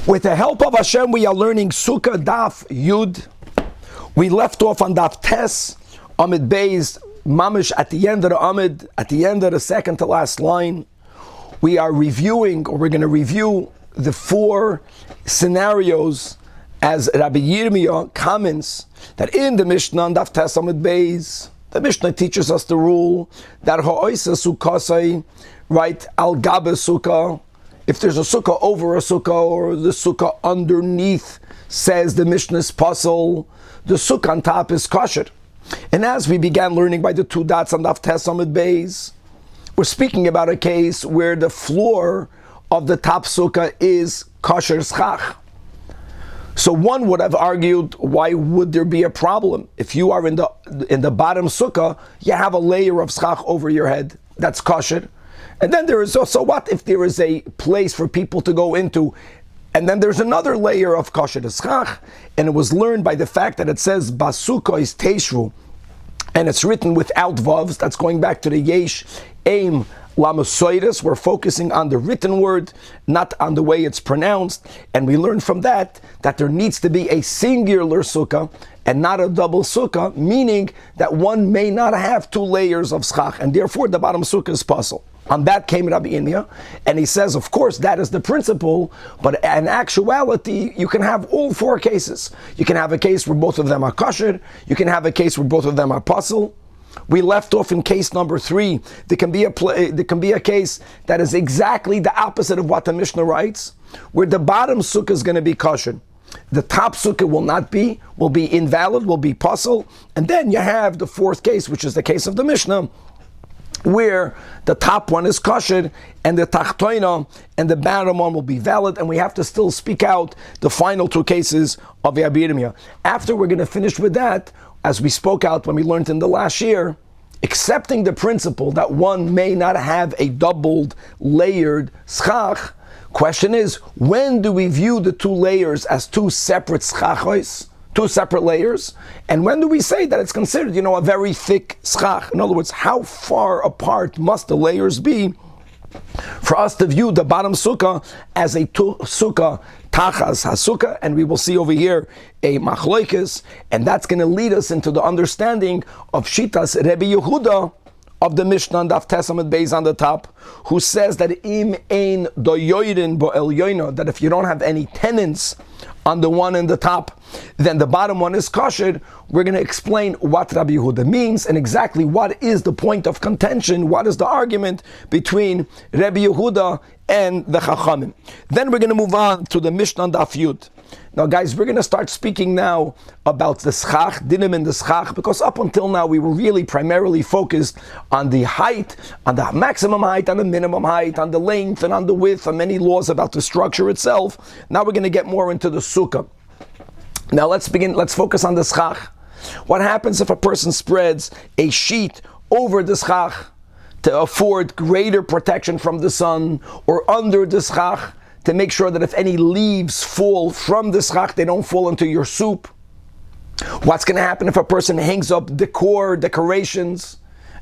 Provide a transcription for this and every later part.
With the help of Hashem, we are learning Sukah Daf Yud. We left off on Daf Tes, Amid Beis, Mamish at the end of the Amid, at the end of the second to last line. We are reviewing, or we're going to review the four scenarios as Rabbi Yirmiyah comments that in the Mishnah on Daf Tes Amid Beis, the Mishnah teaches us the rule that ha'oisa sukkasai, right, al gabe sukkah. If there's a sukkah over a sukkah or the sukkah underneath, says the Mishnah's puzzle, the sukkah on top is kosher. And as we began learning by the two dots on Daf Tes Amid Beis, we're speaking about a case where the floor of the top sukkah is kosher schach. So one would have argued, why would there be a problem? If you are in the bottom sukkah, you have a layer of schach over your head. That's kosher. And then there is also, what if there is a place for people to go into, and then there's another layer of kosher schach, and it was learned by the fact that it says Basukah is Teshru, and it's written without vavs. That's going back to the Yesh Aim Lamosoidus. We're focusing on the written word, not on the way it's pronounced. And we learned from that there needs to be a singular sukkah and not a double sukkah, meaning that one may not have two layers of schach, and therefore the bottom sukkah is puzzle. On that came Rabbi Yirmiyah, and he says, of course, that is the principle, but in actuality, you can have all four cases. You can have a case where both of them are kosher. You can have a case where both of them are puzzle. We left off in case number 3. There can be a case that is exactly the opposite of what the Mishnah writes, where the bottom sukkah is going to be kosher. The top sukkah will be invalid, will be puzzle. And then you have the fourth case, which is the case of the Mishnah, where the top one is kosher and the tachtoina and the bottom one will be valid, and we have to still speak out the final two cases of Rabbi Yirmiyah. After we're going to finish with that, as we spoke out when we learned in the last year, accepting the principle that one may not have a doubled layered schach, question is, when do we view the two layers as two separate schachos? Two separate layers, and when do we say that it's considered, a very thick schach? In other words, how far apart must the layers be for us to view the bottom sukkah as a sukkah tachas hasukah? And we will see over here a machloikis, and that's going to lead us into the understanding of Shitas Rebbe Yehuda of the Mishnah on Daf Tes Amid Beis on the top, who says that im ein doyorin bo elyono, that if you don't have any tenants on the one in the top, then the bottom one is kosher. We're going to explain what Rabbi Yehuda means and exactly what is the point of contention, what is the argument between Rabbi Yehuda and the Chachamim. Then we're going to move on to the Mishnah on Daf Yud. Now guys, we're going to start speaking now about the schach, dinim in the schach, because up until now we were really primarily focused on the height, on the maximum height, on the minimum height, on the length and on the width, and many laws about the structure itself. Now we're going to get more into the sukkah. Now let's focus on the schach. What happens if a person spreads a sheet over the schach to afford greater protection from the sun, or under the schach to make sure that if any leaves fall from the schach, they don't fall into your soup? What's going to happen if a person hangs up decorations?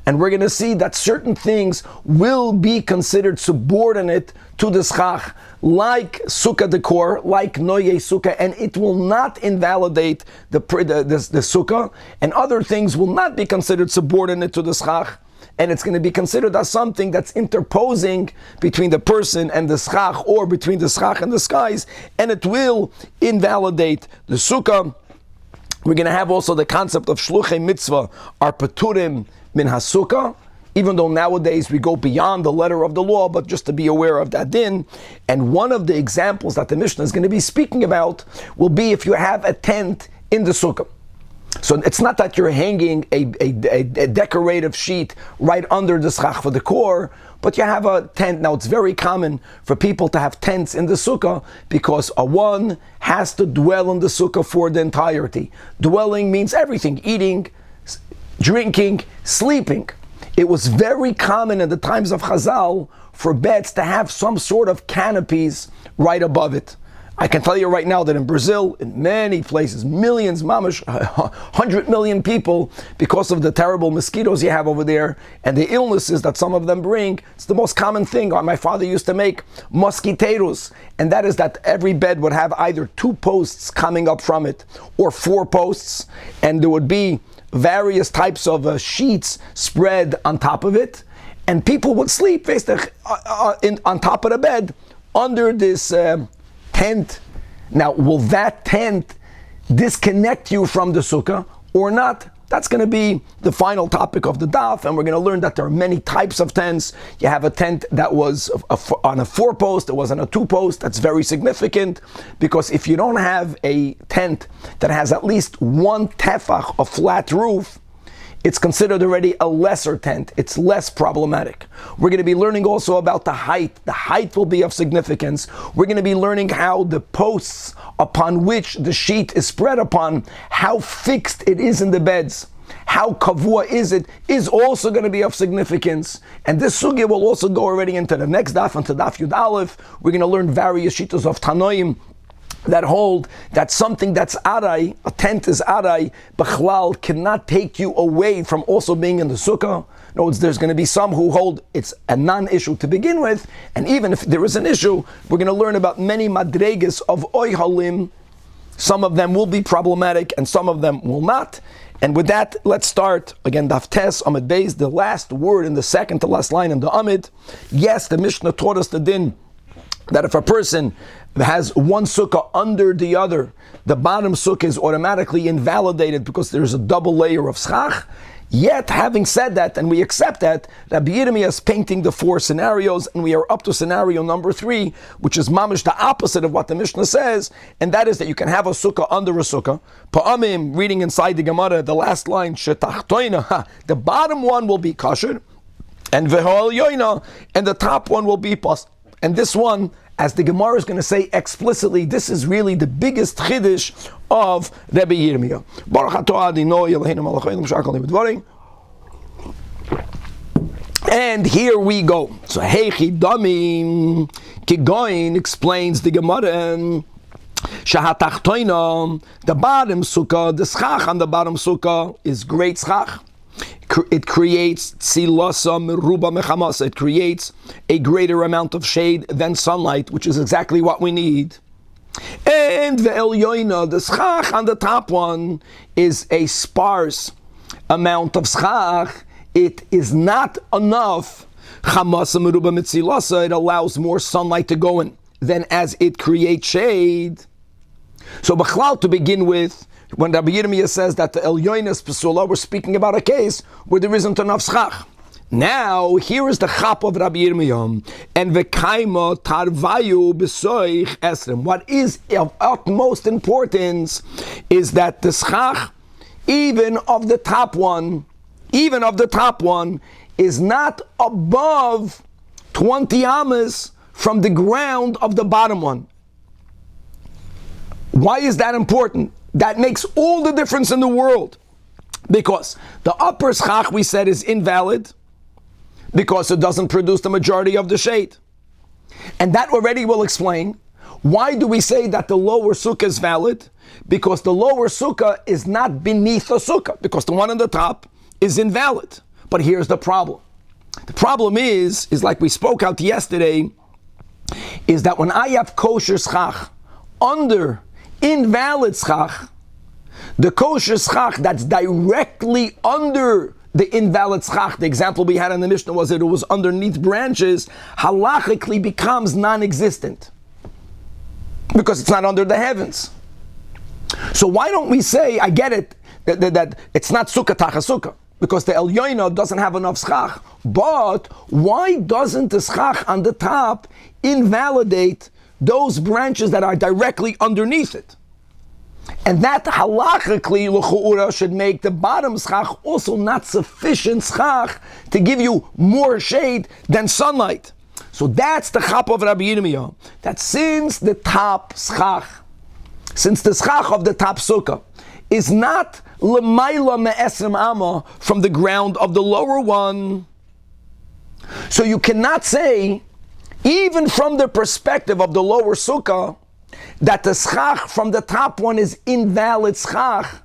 And we're going to see that certain things will be considered subordinate to the schach, like sukkah decor, like noye sukkah, and it will not invalidate the sukkah, and other things will not be considered subordinate to the schach, and it's going to be considered as something that's interposing between the person and the schach, or between the schach and the skies, and it will invalidate the sukkah. We're going to have also the concept of shluchei mitzvah are paturim min hasukah, even though nowadays we go beyond the letter of the law, but just to be aware of that din. And one of the examples that the Mishnah is going to be speaking about will be if you have a tent in the sukkah. So it's not that you're hanging a decorative sheet right under the schach for the core, but you have a tent. Now it's very common for people to have tents in the sukkah because one has to dwell in the sukkah for the entirety. Dwelling means everything: eating, drinking, sleeping. It was very common in the times of Chazal for beds to have some sort of canopies right above it. I can tell you right now that in Brazil, in many places, millions, mamash, 100 million people, because of the terrible mosquitoes you have over there and the illnesses that some of them bring, it's the most common thing. My father used to make mosquiteros, and that is that every bed would have either 2 posts coming up from it or 4 posts, and there would be various types of sheets spread on top of it, and people would sleep on top of the bed under this tent. Now, will that tent disconnect you from the sukkah or not? That's going to be the final topic of the daf, and we're going to learn that there are many types of tents. You have a tent that was on a 4-post, it was on a 2-post. That's very significant, because if you don't have a tent that has at least 1 tefach, a flat roof, it's considered already a lesser tent. It's less problematic. We're going to be learning also about the height. The height will be of significance. We're going to be learning how the posts upon which the sheet is spread upon, how fixed it is in the beds, how kavua is it, is also going to be of significance. And this sugya will also go already into the next daf, into daf Yud Aleph. We're going to learn various shitos of Tanoim that hold that something that's arai, a tent is arai, b'chlal, cannot take you away from also being in the sukkah. In other words, there's going to be some who hold it's a non-issue to begin with, and even if there is an issue, we're going to learn about many madregas of oihalim. Some of them will be problematic, and some of them will not. And with that, let's start again. Daf Tes Amid Beis, the last word in the second to last line in the Amid. Yes, the Mishnah taught us the din that if a person has one sukkah under the other, the bottom sukkah is automatically invalidated because there's a double layer of schach. Yet, having said that, and we accept that, Rabbi Yirmiyah is painting the 4 scenarios, and we are up to scenario number 3, which is mamish the opposite of what the Mishnah says, and that is that you can have a sukkah under a sukkah. Pa'amim, reading inside the Gemara, the last line, shetachtoina, the bottom one will be kosher, and v'ho'al yoina, and the top one will be pas. And this one, as the Gemara is going to say explicitly, this is really the biggest chiddush of Rabbi Yirmiyah. Baruch atah Adonai Eloheinu melech haolam she'akol nivei b'dvarim. And here we go. So Heichi Damim Kigoin explains the Gemara. Shahatachtoina, the bottom sukkah, the schach on the bottom sukkah is great schach. It creates tzilasa meruba mechamasa. It creates a greater amount of shade than sunlight, which is exactly what we need. And the elyoina, the schach on the top one, is a sparse amount of schach. It is not enough. Chamasa meruba mitzilasa. It allows more sunlight to go in than as it creates shade. So b'chlal, to begin with, when Rabbi Yirmiyah says that the Elyonis Pesula, we're speaking about a case where there isn't enough schach. Now, here is the chap of Rabbi Yirmiyah. And v'kaima tarvayu b'soich esrim. What is of utmost importance is that the schach, even of the top one, is not above 20 amas from the ground of the bottom one. Why is that important? That makes all the difference in the world. Because the upper schach, we said, is invalid because it doesn't produce the majority of the shade. And that already will explain why do we say that the lower sukkah is valid? Because the lower sukkah is not beneath the sukkah, because the one on the top is invalid. But here's the problem. The problem is like we spoke out yesterday, is that when I have kosher schach under invalid schach, the kosher schach that's directly under the invalid schach, the example we had in the Mishnah was that it was underneath branches, halachically becomes non-existent because it's not under the heavens. So why don't we say, I get it, that it's not sukkah tacha sukkah, because the elyoina doesn't have enough schach, but why doesn't the schach on the top invalidate those branches that are directly underneath it? And that halachically l'chu'ura should make the bottom schach also not sufficient schach to give you more shade than sunlight. So that's the chap of Rabbi Yirmiyah, that since the top schach, since the schach of the top sukkah is not l'mayla me'esrim amma from the ground of the lower one, so you cannot say, even from the perspective of the lower sukkah, that the schach from the top one is invalid schach,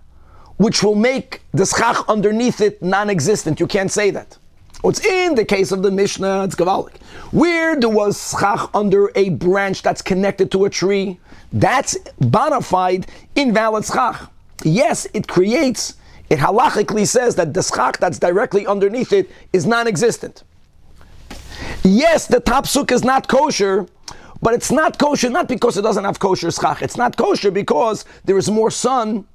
which will make the schach underneath it non-existent. You can't say that. What's in the case of the Mishnah, it's Gavalik. Where there was schach under a branch that's connected to a tree, that's bona fide invalid schach. Yes, it halachically says that the schach that's directly underneath it is non-existent. Yes, the top sukkah is not kosher, but it's not kosher not because it doesn't have kosher schach. It's not kosher because there is more sun.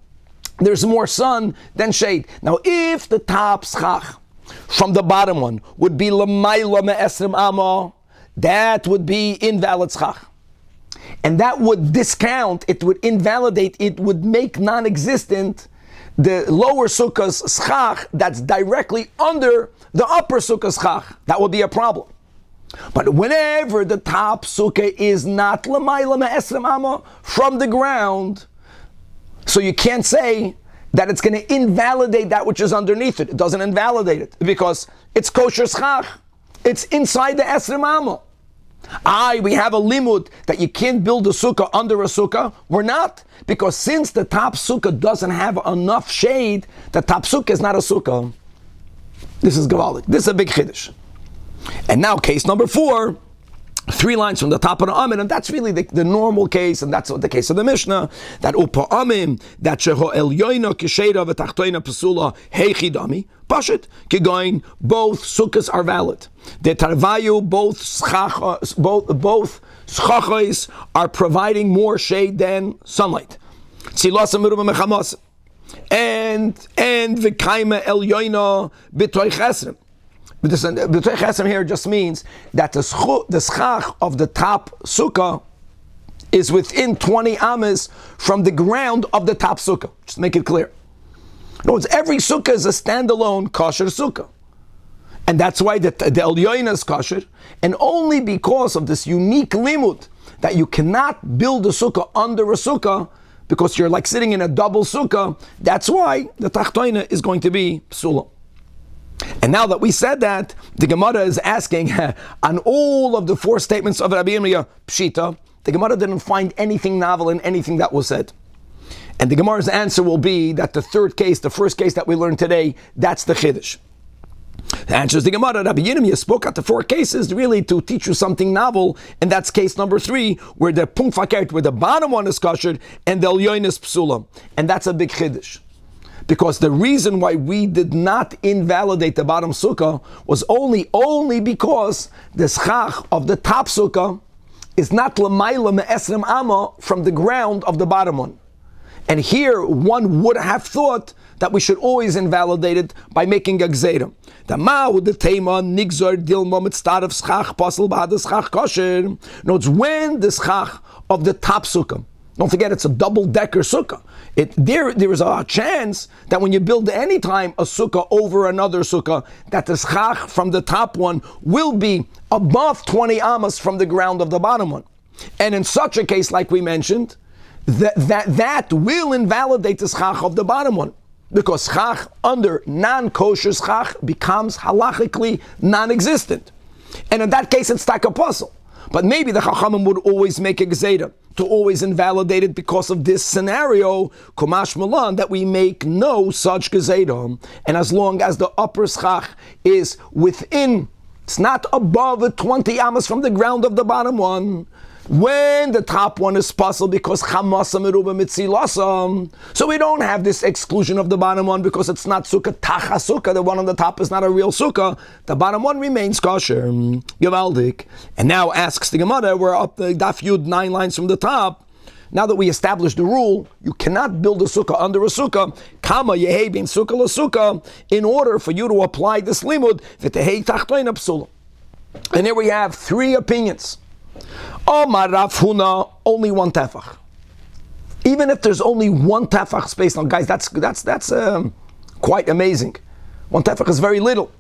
There's more sun than shade. Now, if the top schach from the bottom one would be l'mayla me'esrim amma, that would be invalid schach. And that would discount, it would invalidate, it would make non-existent the lower sukkah's schach that's directly under the upper sukkah's schach. That would be a problem. But whenever the top sukkah is not l'mayla me'esrim amma from the ground, so you can't say that it's going to invalidate that which is underneath it. It doesn't invalidate it because it's kosher schach. It's inside the esrim amma. We have a limud that you can't build a sukkah under a sukkah. We're not, because since the top sukkah doesn't have enough shade, the top sukkah is not a sukkah. This is Gavalik. This is a big chiddush. And now case number 4, 3 lines from the top of the Amid, and that's really the normal case, and that's what the case of the Mishnah, that Upa Amim, that Sheho Elyoino Kisheira V'Tachtoina Pesula Heichidami, Pashit, Kigoin, both sukkahs are valid. The Tarvayu, both schachos are providing more shade than sunlight. Tzilas Amiruba Mechamas, and V'Kaima Elyoino B'Toy Chesrim. But the Chesem here just means that the schach of the top sukkah is within 20 amas from the ground of the top sukkah. Just to make it clear. In other words, every sukkah is a standalone kosher sukkah. And that's why the Elyoina is kosher. And only because of this unique limud that you cannot build a sukkah under a sukkah, because you're like sitting in a double sukkah, that's why the Tachtoina is going to be psula. And now that we said that, the Gemara is asking, on all of the 4 statements of Rabbi Yirmiyah Pshita, the Gemara didn't find anything novel in anything that was said. And the Gemara's answer will be that the first case that we learned today, that's the Chiddush. The answer is the Gemara. Rabbi Yirmiyah spoke at the 4 cases really to teach you something novel, and that's case number 3, where the Punkt Fakert, where the bottom one is kosher, and the Elyoin is psula. And that's a big Chiddush. Because the reason why we did not invalidate the bottom sukkah was only because the schach of the top sukkah is not l'mayla me'esrim amma from the ground of the bottom one. And here one would have thought that we should always invalidate it by making a gzeira. The ma'ud the tema nigzor dilma mitzad of schach pasel b'had schach kosher. Notes when the schach of the top sukkah. Don't forget, it's a double-decker sukkah. There is a chance that when you build any time a sukkah over another sukkah, that the schach from the top one will be above 20 amas from the ground of the bottom one. And in such a case, like we mentioned, that will invalidate the schach of the bottom one. Because schach under non-kosher schach becomes halachically non-existent. And in that case, it's tak apostle. But maybe the Chachamim would always make a gzeira to always invalidate it because of this scenario, Kumash Malan, that we make no such gzeira. And as long as the upper schach is within, it's not above 20 amas from the ground of the bottom one, when the top one is puzzled because chamasa meruba mitzilasam, so we don't have this exclusion of the bottom one because it's not sukkah tacha sukkah. The one on the top is not a real sukkah. The bottom one remains kosher. Gevaldik. And now asks the Gemara, we're up the daf yud 9 lines from the top. Now that we established the rule, you cannot build a sukkah under a sukkah, kama yehi bin sukkah la sukkah, in order for you to apply this limud v'tehei tachtoina psula. And here we have 3 opinions. Omar Rav Huna, only 1 tefach. Even if there's only 1 tefach space, now guys, that's quite amazing. 1 tefach is very little.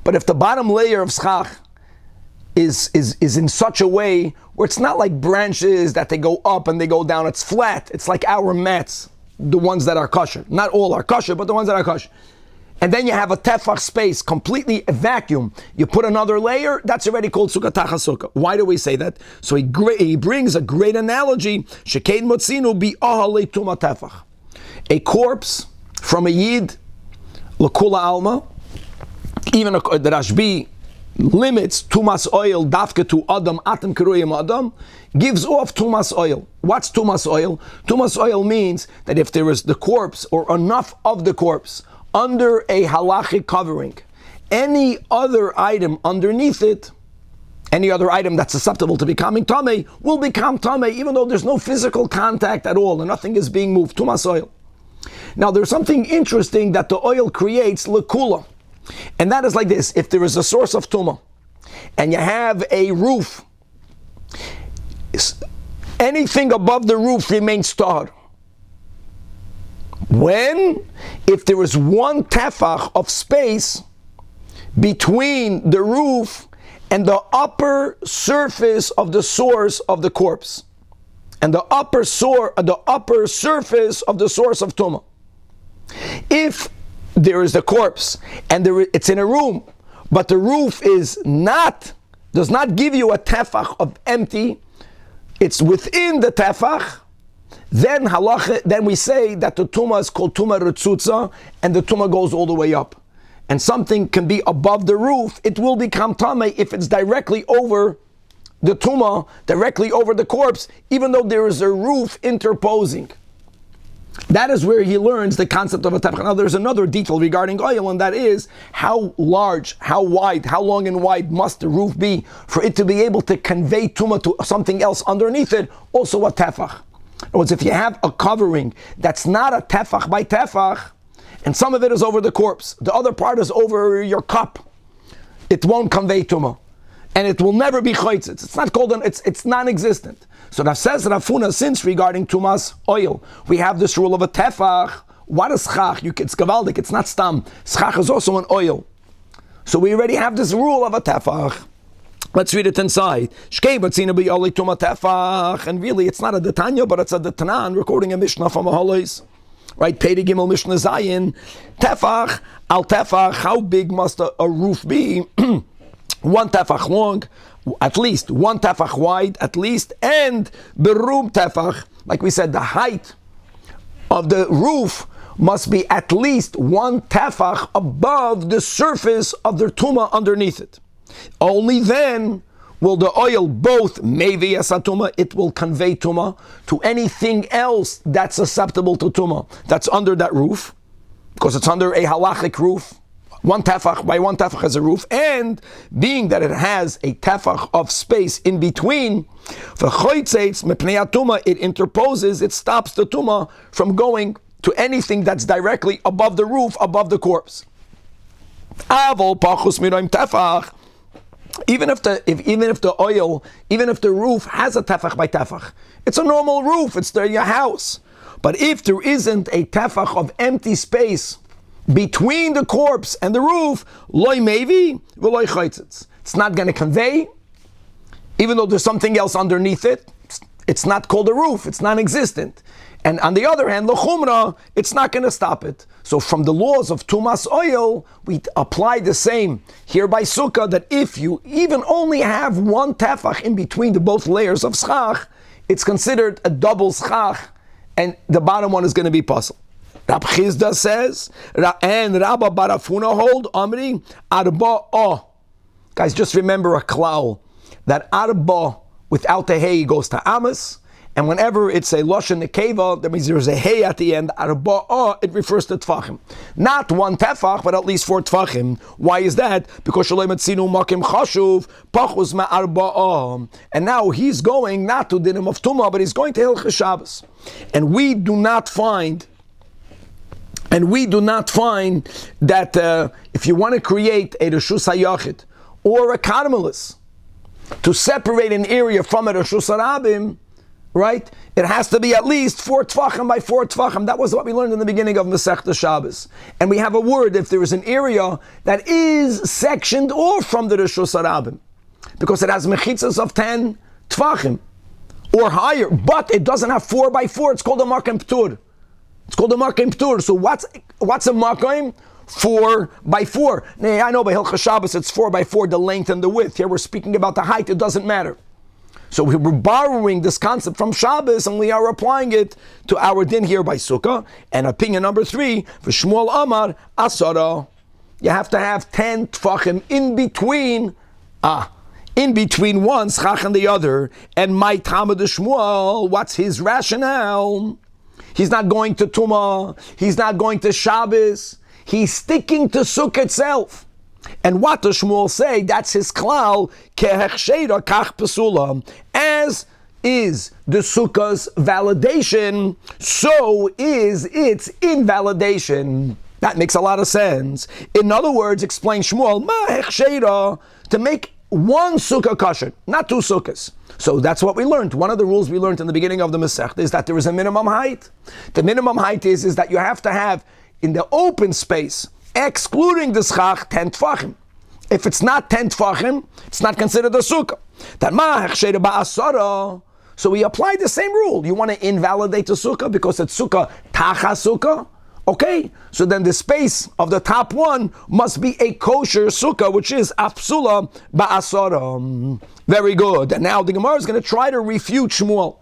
But if the bottom layer of schach is in such a way where it's not like branches that they go up and they go down, it's flat. It's like our mats, the ones that are kosher. Not all are kosher, but the ones that are kosher. and then you have a tefach space, completely a vacuum. You put another layer, that's already called sukkah tachas sukkah. Why do we say that? So he brings a great analogy. Shekein motzinu bi ahale tuma tefach. A corpse from a yid, l'kula alma, even the Rashbi limits tumas oil dafke to adam atem keruyim adam, gives off tumas oil. What's tumas oil? Tumas oil means that if there is the corpse or enough of the corpse under a halachic covering, any other item underneath it, any other item that's susceptible to becoming tamei will become tamei, even though there's no physical contact at all and nothing is being moved. Tumas oil. Now there's something interesting that the oil creates, lekula, and that is like this: if there is a source of tuma, and you have a roof, anything above the roof remains tahor. If there is one tefach of space between the roof and the upper surface of the source of the corpse, and the upper surface of the source of tuma. If there is the corpse and it's in a room, but the roof does not give you a tefach of empty, it's within the tefach, then we say that the tuma is called tuma retzutza, and the tuma goes all the way up. And something can be above the roof, it will become tamei if it's directly over the tuma, directly over the corpse, even though there is a roof interposing. That is where he learns the concept of a tefach. Now there's another detail regarding oil, and that is how large, how wide, how long and wide must the roof be for it to be able to convey tuma to something else underneath it, also a tefach. In other words, if you have a covering that's not a tefach by tefach, and some of it is over the corpse, the other part is over your cup, it won't convey tuma, and it will never be chaytzitz. It's not called it's non-existent. So that says Rafuna, since regarding tumas oil, we have this rule of a tefach. What is schach? It's gavaldik. It's not stam. Schach is also an oil. So we already have this rule of a tefach. Let's read it inside. And really, it's not a detanya, but it's a detanan, recording a Mishnah from a Halois. Right? Pei Gimel Mishnah Zayin. Tefach al tefach. How big must a roof be? One tefach long, at least, one tefach wide, at least, and berum tefach. Like we said, the height of the roof must be at least one tefach above the surface of the tuma underneath it. Only then will the oil both mevi asatuma, it will convey tuma to anything else that's susceptible to tuma, that's under that roof, because it's under a halachic roof. One tefach by one tefach has a roof, and being that it has a tefach of space in between, it interposes, it stops the tuma from going to anything that's directly above the roof, above the corpse. Even if the roof has a tefach by tefach, it's a normal roof, it's your house. But if there isn't a tefach of empty space between the corpse and the roof, loy mevi v'loy chaytzitz, it's not going to convey, even though there's something else underneath it. It's not called a roof, it's non-existent. And on the other hand, l'chumra, it's not going to stop it. So from the laws of tumas oil, we apply the same here by Sukah, that if you even only have one tefach in between the both layers of schach, it's considered a double schach, and the bottom one is going to be puzzle. Rab Chizda says, and Rabba Barafuna hold, Amri, Arba O. Guys, just remember a klal, that Arba, without the hey, goes to Amos, and whenever it's a Loshen Nekeva, that means there's a hey at the end, Arba O, it refers to Tfachim. Not one tefach, but at least 4 Tfachim. Why is that? Because Shalom Etzinu Makim Chashuv, Pachuz Ma Arba O. And now he's going not to Dinim of Tumah, but he's going to Hilchos Shabbos. And we do not find that if you want to create a Reshus HaYachid or a Karmelis to separate an area from a Reshus HaRabim, right? It has to be at least 4 Tvachim by 4 Tvachim. That was what we learned in the beginning of Masechta Shabbos. And we have a word if there is an area that is sectioned off from the Reshus HaRabim, because it has mechitzas of 10 Tvachim or higher, but it doesn't have 4 by 4. It's called a Makim Ptur. It's called a Makim Ptur. So what's a Makim? 4 by 4. Now, I know by Hilchos Shabbos it's 4 by 4, the length and the width. Here we're speaking about the height, it doesn't matter. So we're borrowing this concept from Shabbos and we are applying it to our din here by Sukkah. And opinion number 3, for Shmuel Amar, Asara. You have to have 10 tfachim in between one schach and the other. And my Talmud Shmuel, what's his rationale? He's not going to Tumah, he's not going to Shabbos, he's sticking to Sukkah itself. And what does Shmuel say? That's his klal, kehechsheira kach pesula. As is the Sukkah's validation, so is its invalidation. That makes a lot of sense. In other words, explain Shmuel, ma hechsheira, to make one Sukkah kosher, not 2 Sukkahs. So that's what we learned. One of the rules we learned in the beginning of the Masechta is that there is a minimum height. The minimum height is that you have to have, in the open space, excluding the schach, 10 tfachim. If it's not 10 tfachim, it's not considered a sukkah. So we apply the same rule. You want to invalidate the sukkah because it's sukkah tacha sukkah? Okay, so then the space of the top one must be a kosher sukkah, which is apsula ba'asara. Very good. And now the Gemara is going to try to refute Shmuel.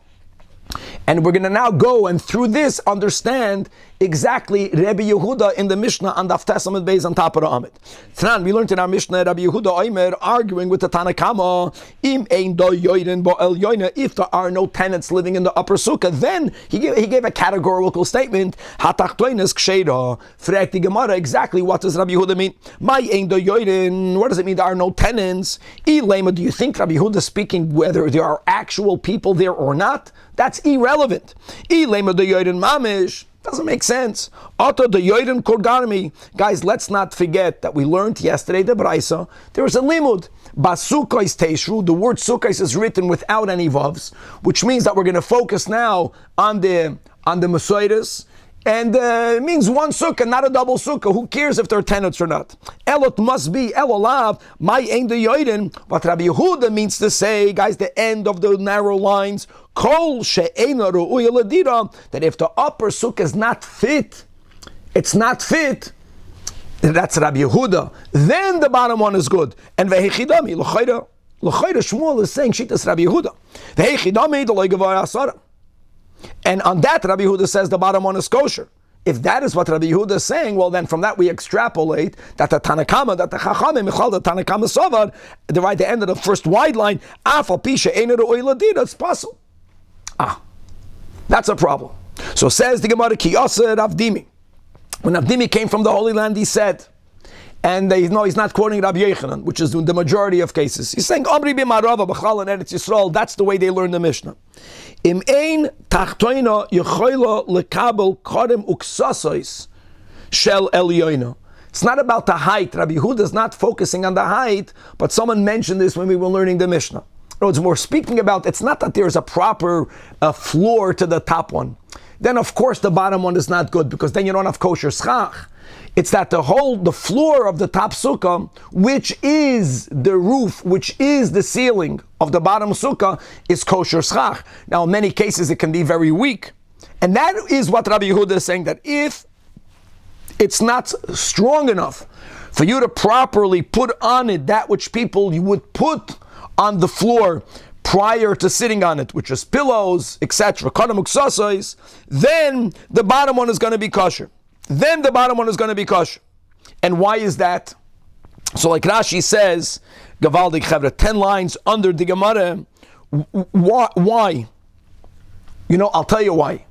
And we're going to now go and through this understand exactly Rabbi Yehuda in the Mishnah on Daf Tes Amud Beis on top of the Amud. Tran, we learned in our Mishnah Rabbi Yehuda Omer arguing with the Tanach, im ein do yoyden bo el yoyna, if there are no tenants living in the upper sukkah, then he gave a categorical statement. Hatachtoines ksheira. Fragt the Gemara exactly what does Rabbi Yehuda mean? My ein do yoyden. What does it mean there are no tenants? Ilema, do you think Rabbi Yehuda is speaking whether there are actual people there or not? That's irrelevant. Ilema do yoyden mamish. Doesn't make sense. Auto the yoyden korgarmi. Guys, let's not forget that we learned yesterday the Braisa. There is a limud. Basukais teishru. The word sukais is written without any vavs, which means that we're going to focus now on the Masoides. And it means one sukkah, not a double sukkah. Who cares if they're tenants or not? Elot must be elolav. My ein the yoyden. What Rabbi Yehuda means to say, guys, the end of the narrow lines. Kol she'ena ru'uya ladira, that if the upper sukkah is not fit, it's not fit. That's Rabbi Yehuda. Then the bottom one is good. And vehechidami l'chayda Shmuel is saying shitas Rabbi Yehuda. Vehechidami d'loigavar asara. And on that, Rabbi Yehuda says the bottom one is kosher. If that is what Rabbi Yehuda is saying, well, then from that we extrapolate that the Tanakama, that the Chachamim, the Tanakama Sovar, right the end of the first wide line, Afal Pisha Einer Oiladid, it's possible. That's a problem. So says the Gemara, Ki Yasser Avdimi. When Avdimi came from the Holy Land, he said, and they know he's not quoting Rabbi Yechanan, which is the majority of cases. He's saying, Amri b'marava b'chal and Eretz Yisrael, that's the way they learn the Mishnah. Im ein tachtoina yechoila lekabel kodem uksasois shel elyoina. It's not about the height. Rabbi Yehuda is not focusing on the height, but someone mentioned this when we were learning the Mishnah. It's more speaking about, it's not that there's a proper floor to the top one. Then of course the bottom one is not good because then you don't have kosher schach. It's that the floor of the top sukkah, which is the roof, which is the ceiling of the bottom sukkah, is kosher schach. Now in many cases it can be very weak. And that is what Rabbi Yehuda is saying, that if it's not strong enough for you to properly put on it that which you would put on the floor prior to sitting on it, which is pillows, etc., then the bottom one is going to be kosher. Then the bottom one is going to be kosher. And why is that? So like Rashi says, Gavaldik Chavra, 10 lines under the Gemara, why? I'll tell you why.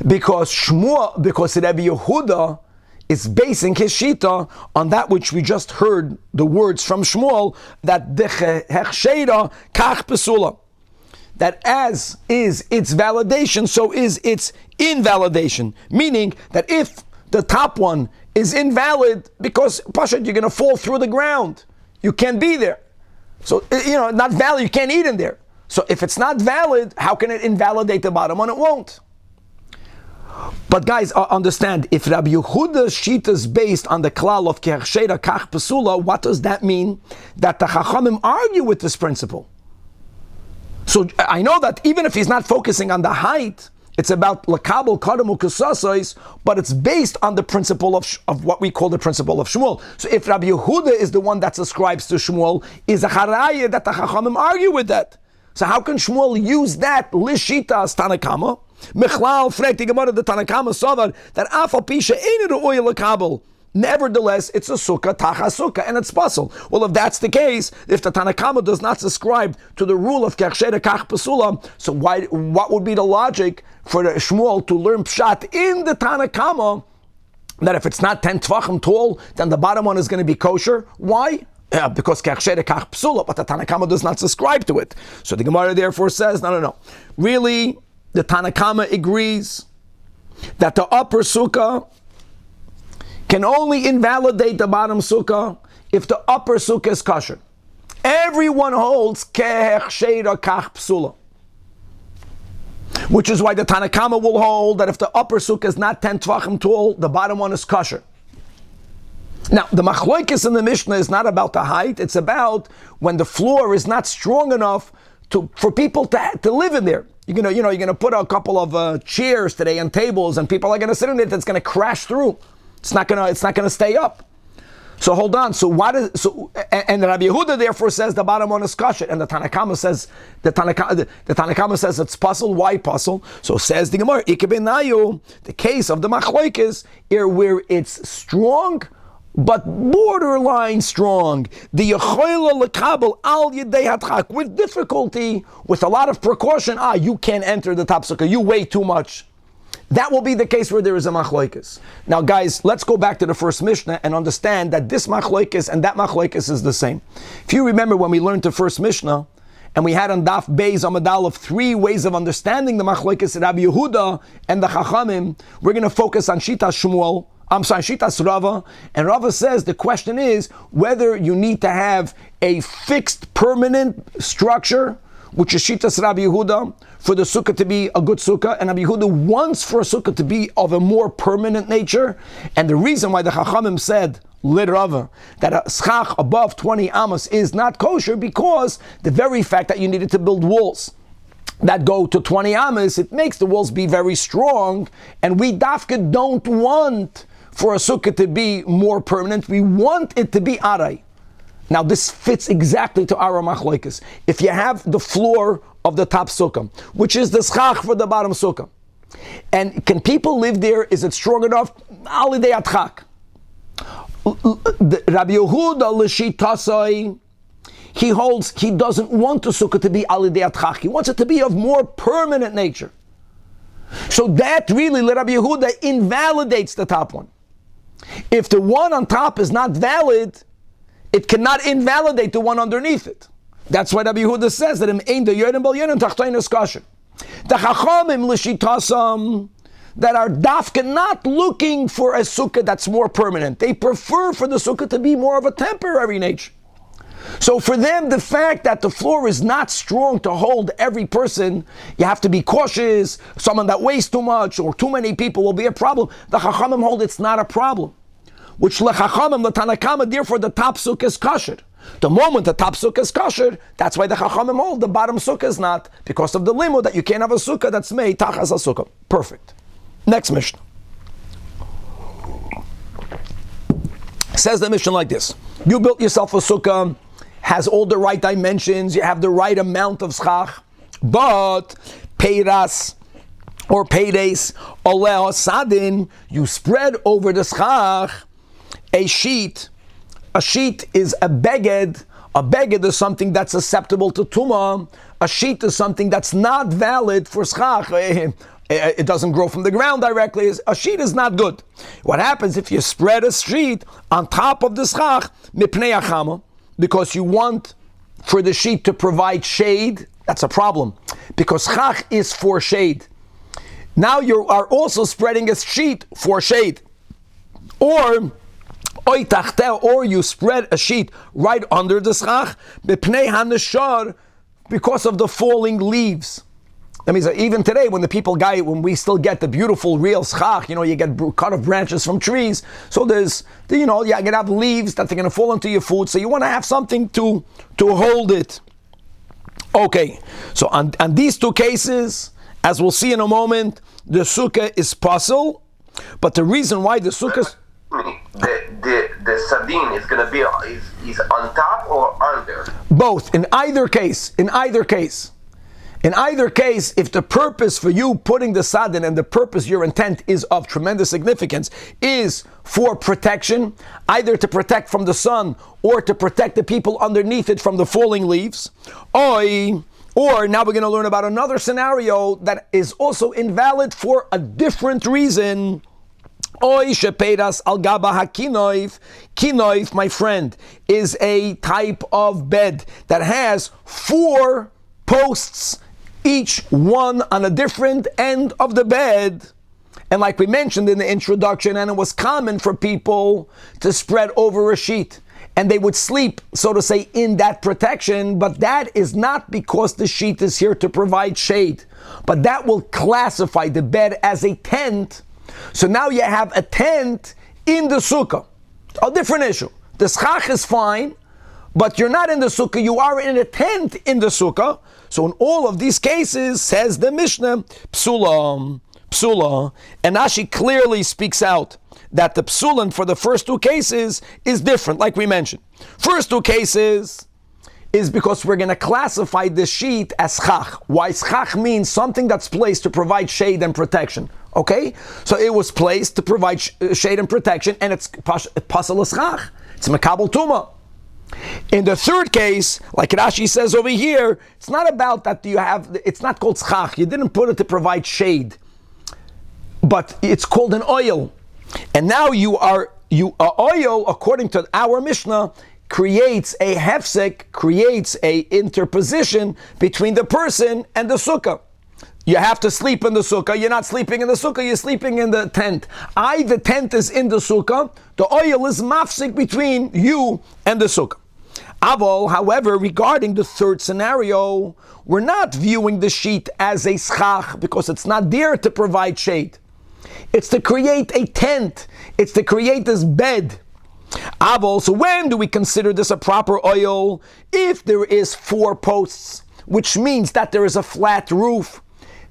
Because Rabbi Yehuda is basing his shita on that which we just heard, the words from Shmuel, that decheshera kach pesula, that as is its validation, so is its invalidation. Meaning that if the top one is invalid, because Pasha, you're going to fall through the ground, you can't be there. So not valid, you can't eat in there. So if it's not valid, how can it invalidate the bottom one? It won't. But guys, understand, if Rabbi Yehuda's shita is based on the klal of kehechsheira kach pesula, what does that mean? That the Chachamim argue with this principle. So I know that even if he's not focusing on the height, It's about lakabel kadamu kasasais, but it's based on the principle of what we call the principle of Shmuel. So if Rabbi Yehuda is the one that ascribes to Shmuel, is a haraya that the Chachamim argue with that. So how can Shmuel use that lishita as Tanakama? Mechlal frek the Gemara the Tanakama savar that afal pisha ain't ru'oy lakabel. Nevertheless, it's a sukkah, tacha sukkah, and it's puzzle. Well, if that's the case, if the Tanakama does not subscribe to the rule of kachsheda kach pasula, so what would be the logic for the Shmuel to learn pshat in the Tanakama that if it's not 10 tvachim tall, then the bottom one is going to be kosher? Why? Because kachsheda kach pasula, but the Tanakama does not subscribe to it. So the Gemara therefore says, no. Really, the Tanakama agrees that the upper sukkah can only invalidate the bottom sukkah if the upper sukkah is kosher. Everyone holds kehechsheira kach psula, which is why the Tanakama will hold that if the upper sukkah is not 10 tvachim tall, the bottom one is kosher. Now, the machloikis in the Mishnah is not about the height, it's about when the floor is not strong enough for people to live in there. You're gonna put a couple of chairs today and tables, and people are gonna sit in it. That's gonna crash through. It's not gonna stay up. So hold on. So and Rabbi Yehuda therefore says the bottom one is kosher, and the Tanakama says it's puzzle. Why puzzle? So says the Gemara, the case of the machlokes where it's strong but borderline strong. The yechoila lekabel al yedei hatchak, with difficulty, with a lot of precaution. You can't enter the top sukkah. You weigh too much. That will be the case where there is a machlokes. Now, guys, let's go back to the first Mishnah and understand that this machlokes and that machlokes is the same. If you remember when we learned the first Mishnah, and we had on Daf Beis Amadal of 3 ways of understanding the machlokes Rabbi Yehuda and the Chachamim, we're going to focus on Shitas Shitas Rava, and Rava says the question is whether you need to have a fixed, permanent structure, which is Shitas Rabbi Yehuda, for the sukkah to be a good sukkah, and Rabbi Yehuda wants for a sukkah to be of a more permanent nature. And the reason why the Chachamim said, Lid Rava, that a schach above 20 amos is not kosher, because the very fact that you needed to build walls that go to 20 amos, it makes the walls be very strong, and we dafka don't want for a sukkah to be more permanent, we want it to be aray. Now this fits exactly to our machlokes. If you have the floor of the top sukkah, which is the schach for the bottom sukkah, and can people live there? Is it strong enough? Alidei atchak. Rabbi Yehuda l'shitasai, he holds he doesn't want the sukkah to be alidei atchak. He wants it to be of more permanent nature. So that really, Rabbi Yehuda invalidates the top one. If the one on top is not valid, it cannot invalidate the one underneath it. That's why Rabbi Yehuda says that the Chachamim l'shitasam that are dafka not looking for a sukkah that's more permanent. They prefer for the sukkah to be more of a temporary nature. So for them, the fact that the floor is not strong to hold every person, you have to be cautious, someone that weighs too much or too many people will be a problem. The Chachamim hold it's not a problem. Which lechachamim, the Tanakama, therefore the top sukkah is kosher. The moment the top sukkah is kosher, that's why the Chachamim hold the bottom sukkah is not, because of the limud that you can't have a sukkah that's made tachas a sukkah. Perfect. Next Mishnah. Says the Mishnah like this: you built yourself a sukkah, has all the right dimensions, you have the right amount of schach, but peiras or peides oleh sadin, you spread over the schach a sheet. A sheet is a beged. A beged is something that's susceptible to tumah. A sheet is something that's not valid for schach. It doesn't grow from the ground directly. A sheet is not good. What happens if you spread a sheet on top of the schach, mipnei achama, because you want for the sheet to provide shade? That's a problem, because schach is for shade. Now you are also spreading a sheet for shade. Or you spread a sheet right under the schach, b'pnei hanashar, because of the falling leaves. That means that even today, when we still get the beautiful real schach, you get cut off branches from trees. So you're going to have leaves that are going to fall into your food. So you want to have something to hold it. Okay, so on these two cases, As we'll see in a moment, the sukkah is puzzle, but the reason why the sukkah... The sardine is going to be is on top or under? Both. In either case, if the purpose for you putting the sardine and the purpose, your intent is of tremendous significance, is for protection, either to protect from the sun or to protect the people underneath it from the falling leaves, or now we're going to learn about another scenario that is also invalid for a different reason. Oy shepedas al gaba hakinoif. Kinoif, my friend, is a type of bed that has 4 posts, each one on a different end of the bed. And like we mentioned in the introduction, and it was common for people to spread over a sheet, and they would sleep, so to say, in that protection, but that is not because the sheet is here to provide shade, but that will classify the bed as a tent. So now you have a tent in the sukkah. A different issue. The schach is fine, but you're not in the sukkah, you are in a tent in the sukkah. So in all of these cases, says the Mishnah, psula. And Rashi clearly speaks out that the psulan for the first 2 cases is different, like we mentioned. First 2 cases is because we're going to classify the sheet as schach. Why? Schach means something that's placed to provide shade and protection. Okay? So it was placed to provide shade and protection, and it's pasal schach. It's mekabel tuma. In the third case, like Rashi says over here, it's not about that it's not called schach. You didn't put it to provide shade, but it's called an oil. And now oil, according to our Mishnah, creates a hefsek, creates a interposition between the person and the sukkah. You have to sleep in the sukkah. You're not sleeping in the sukkah, you're sleeping in the tent. The tent is in the sukkah. The oil is mafsik between you and the sukkah. Avol, however, regarding the third scenario, we're not viewing the sheet as a schach because it's not there to provide shade. It's to create a tent. It's to create this bed. Avol, so when do we consider this a proper oil? If there is 4 posts, which means that there is a flat roof.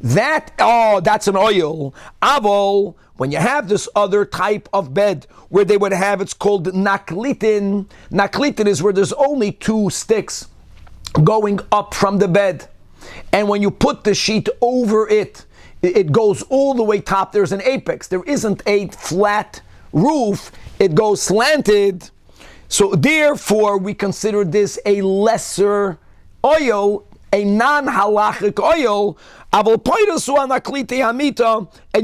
That's an oil. Avol, when you have this other type of bed where they would have, it's called naklitin. Naklitin is where there's only 2 sticks going up from the bed. And when you put the sheet over it, it goes all the way top. There's an apex. There isn't a flat roof. It goes slanted. So therefore, we consider this a lesser oil, a non-halachic oil, and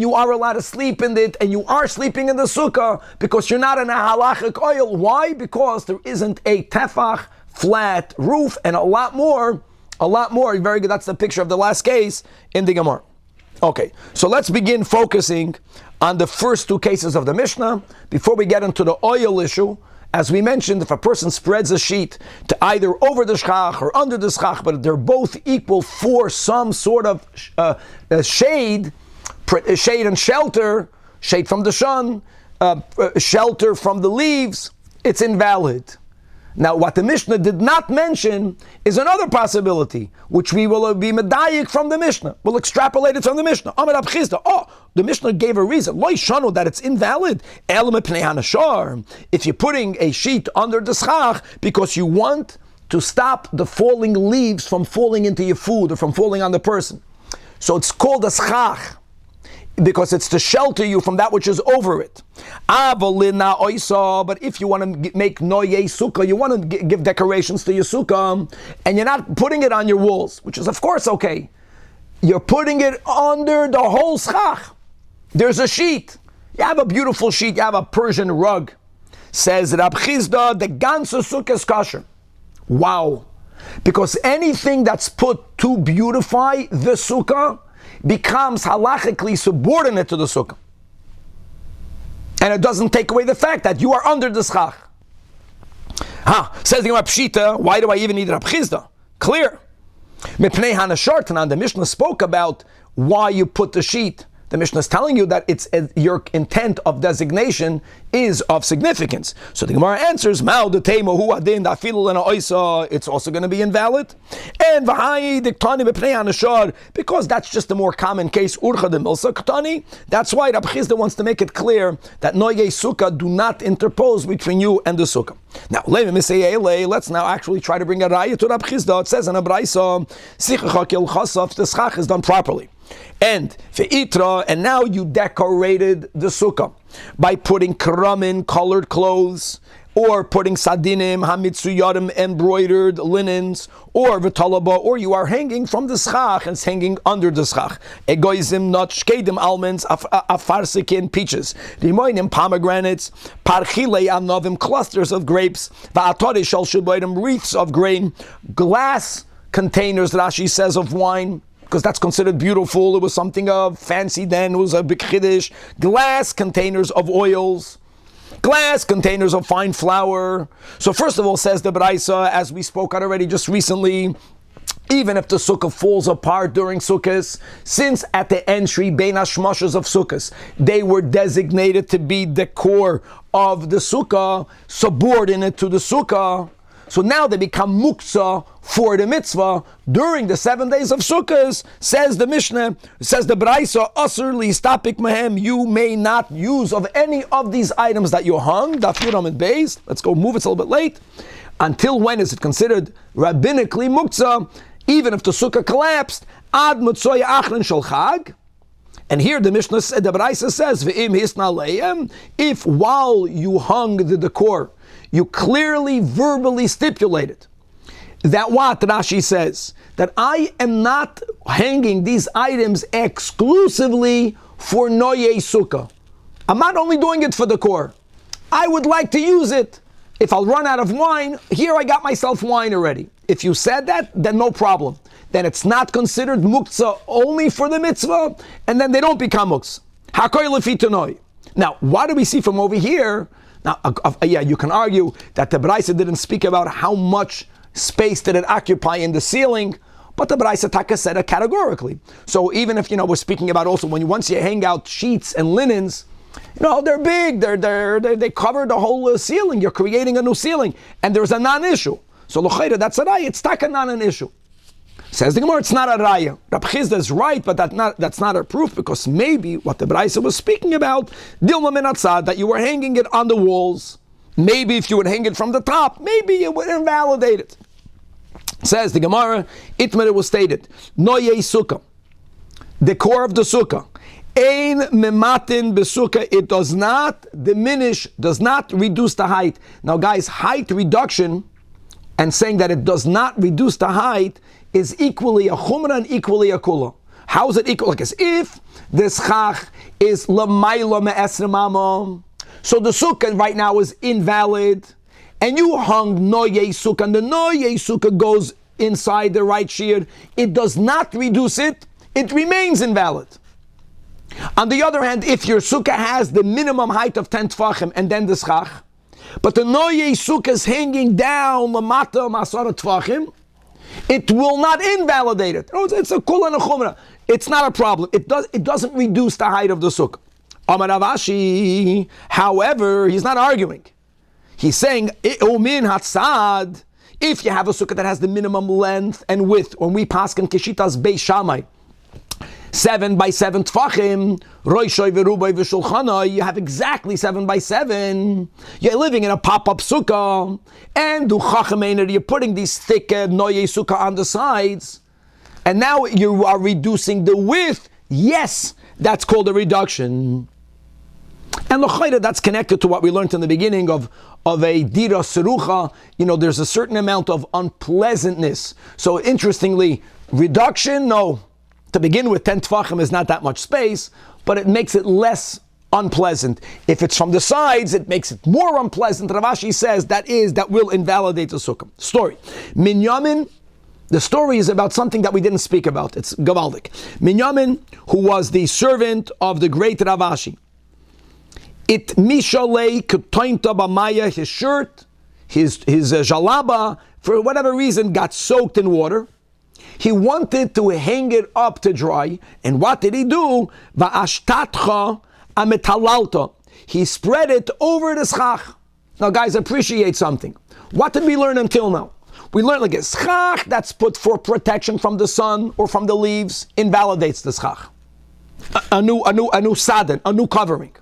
you are allowed to sleep in it, and you are sleeping in the sukkah because you're not in a halachic oil. Why? Because there isn't a tefach, flat roof, and a lot more. Very good. That's the picture of the last case in the Gemara. Okay, so let's begin focusing on the first 2 cases of the Mishnah before we get into the oil issue. As we mentioned, if a person spreads a sheet to either over the schach or under the schach, but they're both equal for some sort of shade and shelter, shade from the sun, shelter from the leaves, it's invalid. Now, what the Mishnah did not mention is another possibility, which we will be medayik from the Mishnah. We'll extrapolate it from the Mishnah. The Mishnah gave a reason. Lo yishanu, that it's invalid. If you're putting a sheet under the schach because you want to stop the falling leaves from falling into your food or from falling on the person. So it's called a schach, because it's to shelter you from that which is over it. But if you want to make noye sukkah, you want to give decorations to your sukkah, and you're not putting it on your walls, which is of course okay. You're putting it under the whole schach. There's a sheet. You have a beautiful sheet. You have a Persian rug. Says Rab Chizda, the ganze sukkah is kosher. Wow. Because anything that's put to beautify the sukkah becomes halachically subordinate to the sukkah. And it doesn't take away the fact that you are under the schach. Says the Gemara Pshita, why do I even need Rab Chizda? Clear. Mipnei Hanashar Tanan, the Mishnah spoke about why you put the sheet the Mishnah is telling you that it's your intent of designation is of significance. So the Gemara answers, it's also going to be invalid. And because that's just a more common case, that's why Rabbi Chizda wants to make it clear that noyei sukkah do not interpose between you and the sukkah. Now, let's now actually try to bring a raya to Rabbi Chizda. It says in a brayso, the schach is done properly. And now you decorated the sukkah by putting karamin, colored clothes, or putting sadinim, hamitsuyarim, embroidered linens, or v'talaba, or you are hanging from the schach and it's hanging under the schach. Egoizim, nuts, shkedim, almonds, afarsikin, peaches, rimoinim, pomegranates, parchile, anovim, clusters of grapes, va'atore shal shiboidim, wreaths of grain, glass containers, Rashi says, of wine, because that's considered beautiful. It was something of fancy then. It was a big chiddush. Glass containers of oils, glass containers of fine flour. So first of all, says the Braisa, as we spoke out already just recently, even if the sukkah falls apart during sukkahs, since at the entry, bein hashmashas of sukkahs, they were designated to be the core of the sukkah, subordinate to the sukkah, so now they become muktzah for the mitzvah during the 7 days of Sukkot. Says the Mishnah, says the Braisa, asur li stapik mehem, you may not use of any of these items that you hung, daf yuram and beis. Let's go move, it's a little bit late. Until when is it considered rabbinically muktzah? Even if the sukkah collapsed, ad mutzoy achrin shel chag. And here the Mishnah, the Braisa says, ve'im hisna leim, if while you hung the decor, you clearly verbally stipulated that what Rashi says, that I am not hanging these items exclusively for noyei sukkah. I'm not only doing it for the core. I would like to use it. If I'll run out of wine, here I got myself wine already. If you said that, then no problem. Then it's not considered muktzah only for the mitzvah, and then they don't become muktzah. Hakoy lefi tanoi. Now, what do we see from over here? Now, you can argue that the Braisa didn't speak about how much space did it occupy in the ceiling, but the Braisa Taka said it categorically. So even if, we're speaking about also once you hang out sheets and linens, they're big, they cover the whole ceiling, you're creating a new ceiling, and there's a non-issue. So l'chayra, that's a raya, it's Taka not an issue. Says the Gemara, it's not a raya. Rabbi Chizda is right, but that's not a proof, because maybe what the Braisa was speaking about, Dilma min hatzad, that you were hanging it on the walls. Maybe if you would hang it from the top, maybe it would invalidate it. Says the Gemara, Itmer was stated, Noyei sukkah, the core of the sukkah, Ein mematin besukkah, it does not diminish, does not reduce the height. Now guys, height reduction, and saying that it does not reduce the height, is equally a chumrah and equally a kula. How is it equal? Like as if the schach is l'mayla me'esrim amam, so the sukkah right now is invalid, and you hung noyei sukkah, and the noyei sukkah goes inside the right shiur, it does not reduce it, it remains invalid. On the other hand, if your sukkah has the minimum height of 10 tfachim and then the schach, but the noyei sukkah is hanging down lamata masara tfachim, it will not invalidate it. It's a kul and a chumrah. It's not a problem. It doesn't reduce the height of the sukkah. Amar Ravashi, however, he's not arguing. He's saying, Umin hatzad, if you have a sukkah that has the minimum length and width, when we paskin kishitas beis Shammai, 7 by 7 tfachim, roishoy v'ruboy v'shulchanoi, you have exactly 7 by 7. You're living in a pop-up sukkah, and you're putting these thick noyei sukkah on the sides, and now you are reducing the width. Yes, that's called a reduction. And l'chayda, that's connected to what we learned in the beginning of a dira serucha. There's a certain amount of unpleasantness. So interestingly, reduction, no. To begin with, 10 tfachim is not that much space, but it makes it less unpleasant. If it's from the sides, it makes it more unpleasant. Ravashi says that will invalidate the sukkah. Story. Minyamin, the story is about something that we didn't speak about. It's gavaldik. Minyamin, who was the servant of the great Ravashi. It mishalei ketointa b'maya, his shirt, his jalaba, for whatever reason, got soaked in water. He wanted to hang it up to dry, and what did he do? Va'ashtatcha ametalalta. He spread it over the schach. Now guys, appreciate something. What did we learn until now? We learned like a schach that's put for protection from the sun or from the leaves invalidates the schach. A new sadin, a new covering.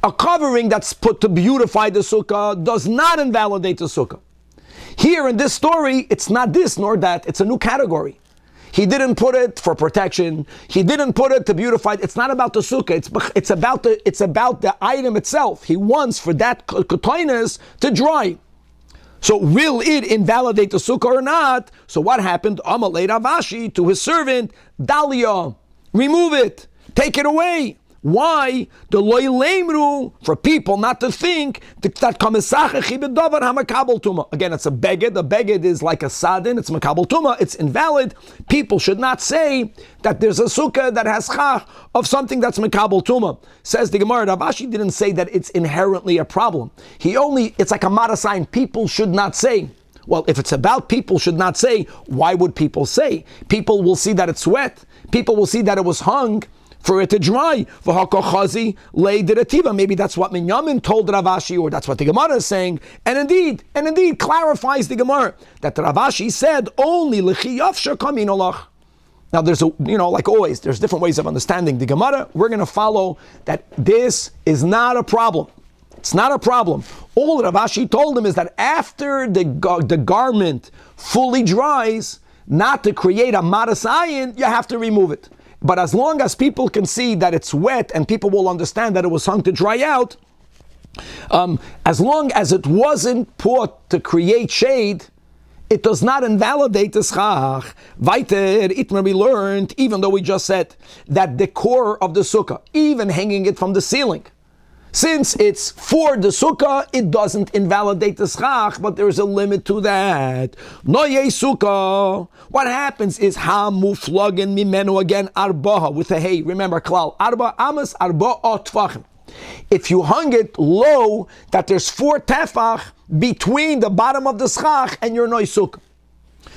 A covering that's put to beautify the sukkah does not invalidate the sukkah. Here in this story, it's not this nor that, it's a new category. He didn't put it for protection. He didn't put it to beautify it. It's not about the sukkah. It's about the item itself. He wants for that kotoinus to dry. So will it invalidate the sukkah or not? So what happened? Amalei Ravashi to his servant, Aliyah, remove it, take it away. Why? The loy lemru, for people not to think that kamisacha davar hamakabel tuma. Again, it's a beged. A beged is like a sadin. It's makabel tuma. It's invalid. People should not say that there's a sukkah that has chach of something that's makabel tuma. Says the Gemara, Ravashi didn't say that it's inherently a problem. It's like a mata sign. People should not say. Well, if it's about people should not say, why would people say? People will see that it's wet. People will see that it was hung for it to dry. Maybe that's what Minyamin told Ravashi, or that's what the Gemara is saying. And indeed clarifies the Gemara that Ravashi said only l'chiyafsha kamin olach. Now there's like always, there's different ways of understanding the Gemara. We're going to follow that this is not a problem. It's not a problem. All Ravashi told him is that after the garment fully dries, not to create a marasayin, you have to remove it. But as long as people can see that it's wet and people will understand that it was hung to dry out, as long as it wasn't put to create shade, it does not invalidate the schach. Weiter, Itmar, we learned, even though we just said that the core of the sukkah, even hanging it from the ceiling, since it's for the sukkah, it doesn't invalidate the schach, but there's a limit to that. Noye sukkah. What happens is ha-muflagen mimenu, again, arbaha, with a hey. Remember, klal, arba amas, arba otvachim. If you hung it low, that there's 4 tefach between the bottom of the schach and your noy sukkah.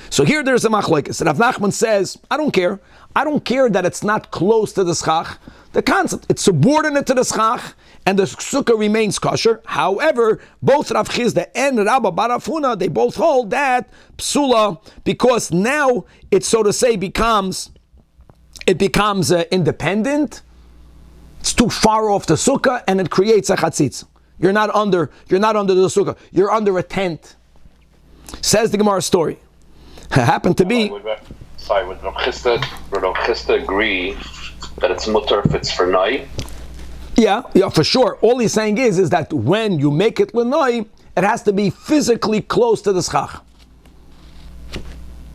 So here there's a machlekes. Rav Nachman says, I don't care. I don't care that it's not close to the schach. The concept, it's subordinate to the schach, and the sukkah remains kosher. However, both Rav Chizda and Rabba Barafuna, they both hold that psula, because now it, so to say, becomes independent. It's too far off the sukkah, and it creates a chatzitz. You're not under the sukkah. You're under a tent. Says the Gemara story. Happened to be. Would Rav Chizda agree that it's mutter if it's for nai? Yeah, for sure. All he's saying is that when you make it l'nai, it has to be physically close to the schach.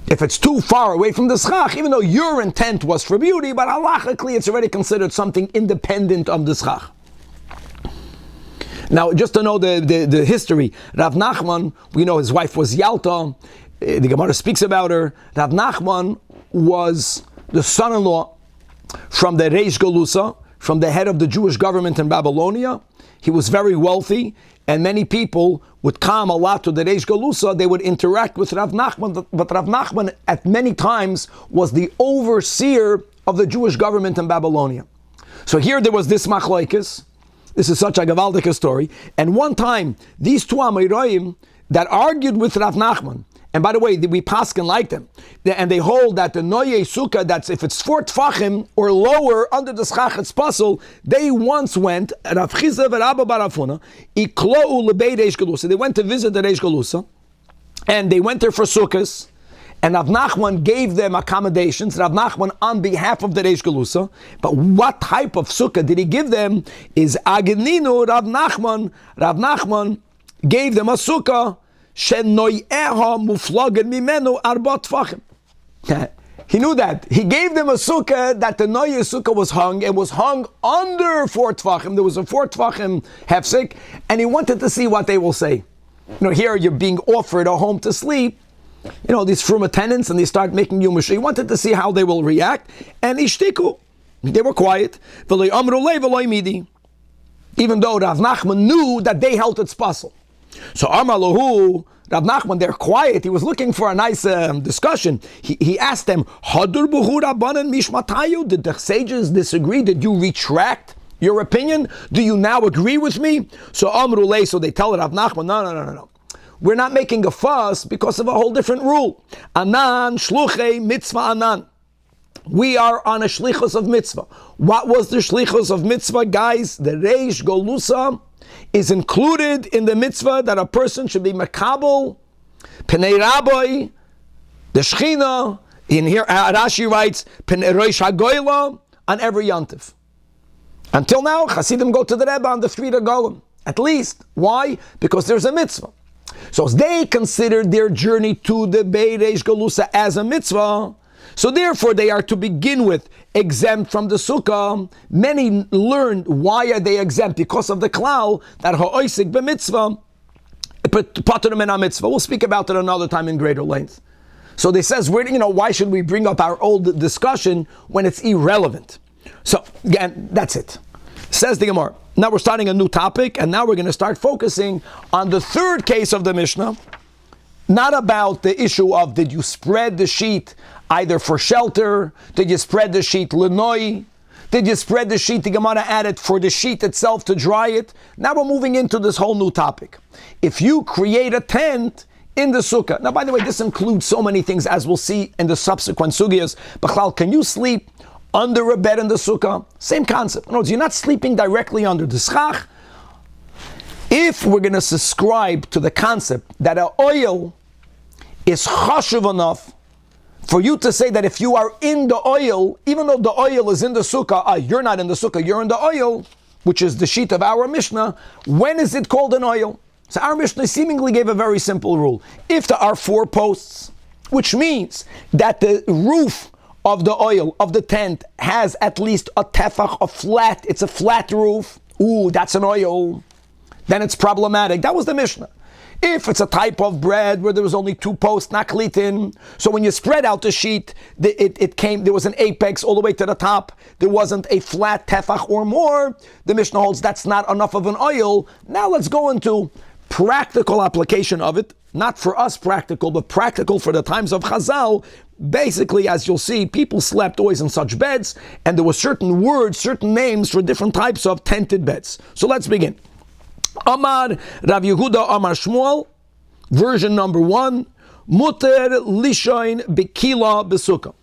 If it's too far away from the schach, even though your intent was for beauty, but halachically it's already considered something independent of the schach. Now, just to know the history, Rav Nachman, we know his wife was Yalta. The Gemara speaks about her. Rav Nachman was the son-in-law from the Reish Galusa, from the head of the Jewish government in Babylonia. He was very wealthy, and many people would come a lot to the Reish Galusa. They would interact with Rav Nachman, but Rav Nachman at many times was the overseer of the Jewish government in Babylonia. So here there was this machlokes. This is such a gavaldik story. And one time, these two Amoraim that argued with Rav Nachman, and by the way, we paskin like them, and they hold that the noye sukkah, that's if it's 4 tfachim or lower under the schach it's puzzle, they once went, Rav Chizda v'Rabba Barafuna, iklou lebei Reish Galusa. They went to visit the Reish Galusa, and they went there for sukkahs, and Rav Nachman gave them accommodations, Rav Nachman on behalf of the Reish Galusa. But what type of sukkah did he give them? Is Ageninu Rav Nachman gave them a sukkah, he knew that. He gave them a sukkah that the noye sukkah was hung. It was hung under 4 tfachim. There was a 4 tfachim hefsek, and he wanted to see what they will say. Here you're being offered a home to sleep. These fruma tenants, and they start making you mush. He wanted to see how they will react, and ishtiku. They were quiet. Even though Rav Nachman knew that they held its puzzle. So Amar Lahu, Rav Nachman, they're quiet. He was looking for a nice discussion. He asked them, Hadur buhu Rabbanan mishmatayu? Did the sages disagree? Did you retract your opinion? Do you now agree with me? So Amrulay, so they tell Rav Nachman, no. We're not making a fuss because of a whole different rule. Anan shluchei mitzvah anan. We are on a shlichus of mitzvah. What was the shlichus of mitzvah, guys? The reish golusa is included in the mitzvah that a person should be makabel, penei rabbi, the shechina. In here, Rashi writes, penei roish hagoyla, on every yontif. Until now, Hasidim go to the Rebbe on the street of Golem. At least. Why? Because there's a mitzvah. So they considered their journey to the Beireish Galusa as a mitzvah. So therefore they are to begin with exempt from the Sukkah. Many learned why are they exempt? Because of the klal that ha'oisik b'mitzvah, patur min ha'mitzvah. We'll speak about it another time in greater length. So they says, why should we bring up our old discussion when it's irrelevant? So again, that's it. Says the Gemara. Now we're starting a new topic, and now we're going to start focusing on the third case of the Mishnah, not about the issue of did you spread the sheet either for shelter, did you spread the sheet lenoi, did you spread the sheet, the Gemara added, for the sheet itself to dry it. Now we're moving into this whole new topic. If you create a tent in the sukkah, now by the way, this includes so many things as we'll see in the subsequent sugiyas. B'chlal, can you sleep under a bed in the sukkah? Same concept. In other words, you're not sleeping directly under the schach. If we're going to subscribe to the concept that an oil is chashuv enough for you to say that if you are in the oil, even though the oil is in the sukkah, you're not in the sukkah, you're in the oil, which is the sheet of our Mishnah, when is it called an oil? So our Mishnah seemingly gave a very simple rule. If there are 4 posts, which means that the roof of the oil, of the tent, has at least a tefach, it's a flat roof, that's an oil, then it's problematic. That was the Mishnah. If it's a type of bread where there was only 2 posts, not klitin, so when you spread out the sheet, there was an apex all the way to the top, there wasn't a flat tefach or more, the Mishnah holds that's not enough of an oil. Now let's go into practical application of it, not for us practical, but practical for the times of Chazal. Basically, as you'll see, people slept always in such beds, and there were certain words, certain names for different types of tented beds. So let's begin. Amar Rav Yehuda Amar Shmuel, version number 1, Muter Lishoin B'Kila B'Sukkah.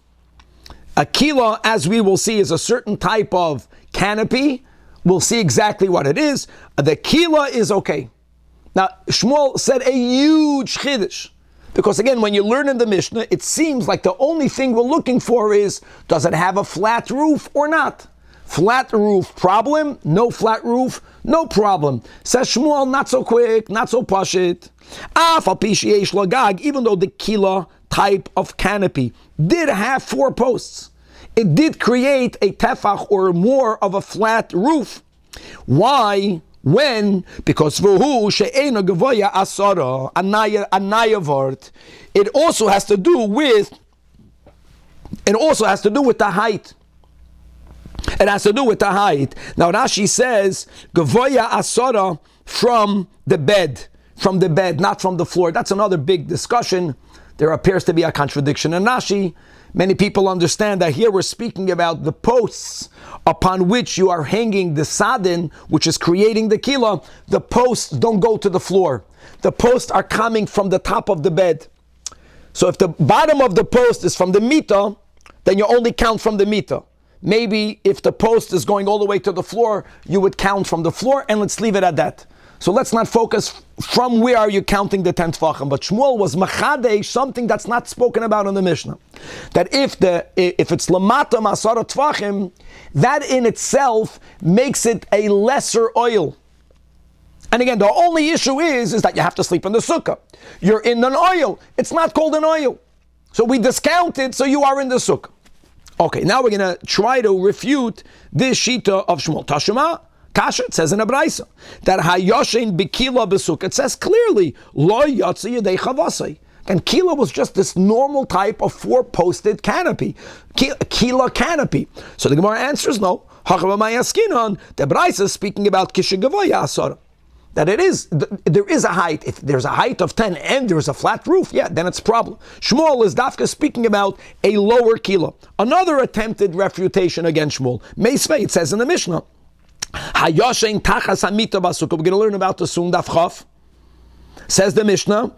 A kila, as we will see, is a certain type of canopy. We'll see exactly what it is. The kila is okay. Now, Shmuel said a huge chiddush. Because again, when you learn in the Mishnah, it seems like the only thing we're looking for is, does it have a flat roof or not? Flat roof, problem. No flat roof, no problem. Says Shmuel, not so quick, not so pashit. Even though the kila type of canopy did have 4 posts, it did create a tefach or more of a flat roof. Why? When? Because it also has to do with the height. It has to do with the height. Now Rashi says Gavoya Asara from the bed, not from the floor. That's another big discussion. There appears to be a contradiction in Rashi. Many people understand that here we're speaking about the posts upon which you are hanging the sadin, which is creating the kila. The posts don't go to the floor. The posts are coming from the top of the bed. So if the bottom of the post is from the mita, then you only count from the mita. Maybe if the post is going all the way to the floor, you would count from the floor, and let's leave it at that. So let's not focus from where are you counting the 10 tefachim. But Shmuel was machadei, something that's not spoken about in the Mishnah. That if it's lamata masara tefachim, that in itself makes it a lesser oil. And again, the only issue is that you have to sleep in the sukkah. You're in an oil. It's not called an oil. So we discount it, so you are in the sukkah. Okay, now we're going to try to refute this shita of Shmuel. Tashuma, Kasha, it says in a Braisa that Hayoshin Bikila Besuk. It says clearly, Lo Yatsi Yedei Chavasai. And Kila was just this normal type of 4-posted canopy. Kila canopy. So the Gemara answers no. The Braisa is speaking about Kishigavoya Asara. that there is a height. If there's a height of 10 and there's a flat roof, yeah, then it's a problem. Shmuel is dafka speaking about a lower kila. Another attempted refutation against Shmuel. Meisvei, it says in the Mishnah, Hayoshein tachas hamita basukah. We're going to learn about the soon daf chaf. Says the Mishnah,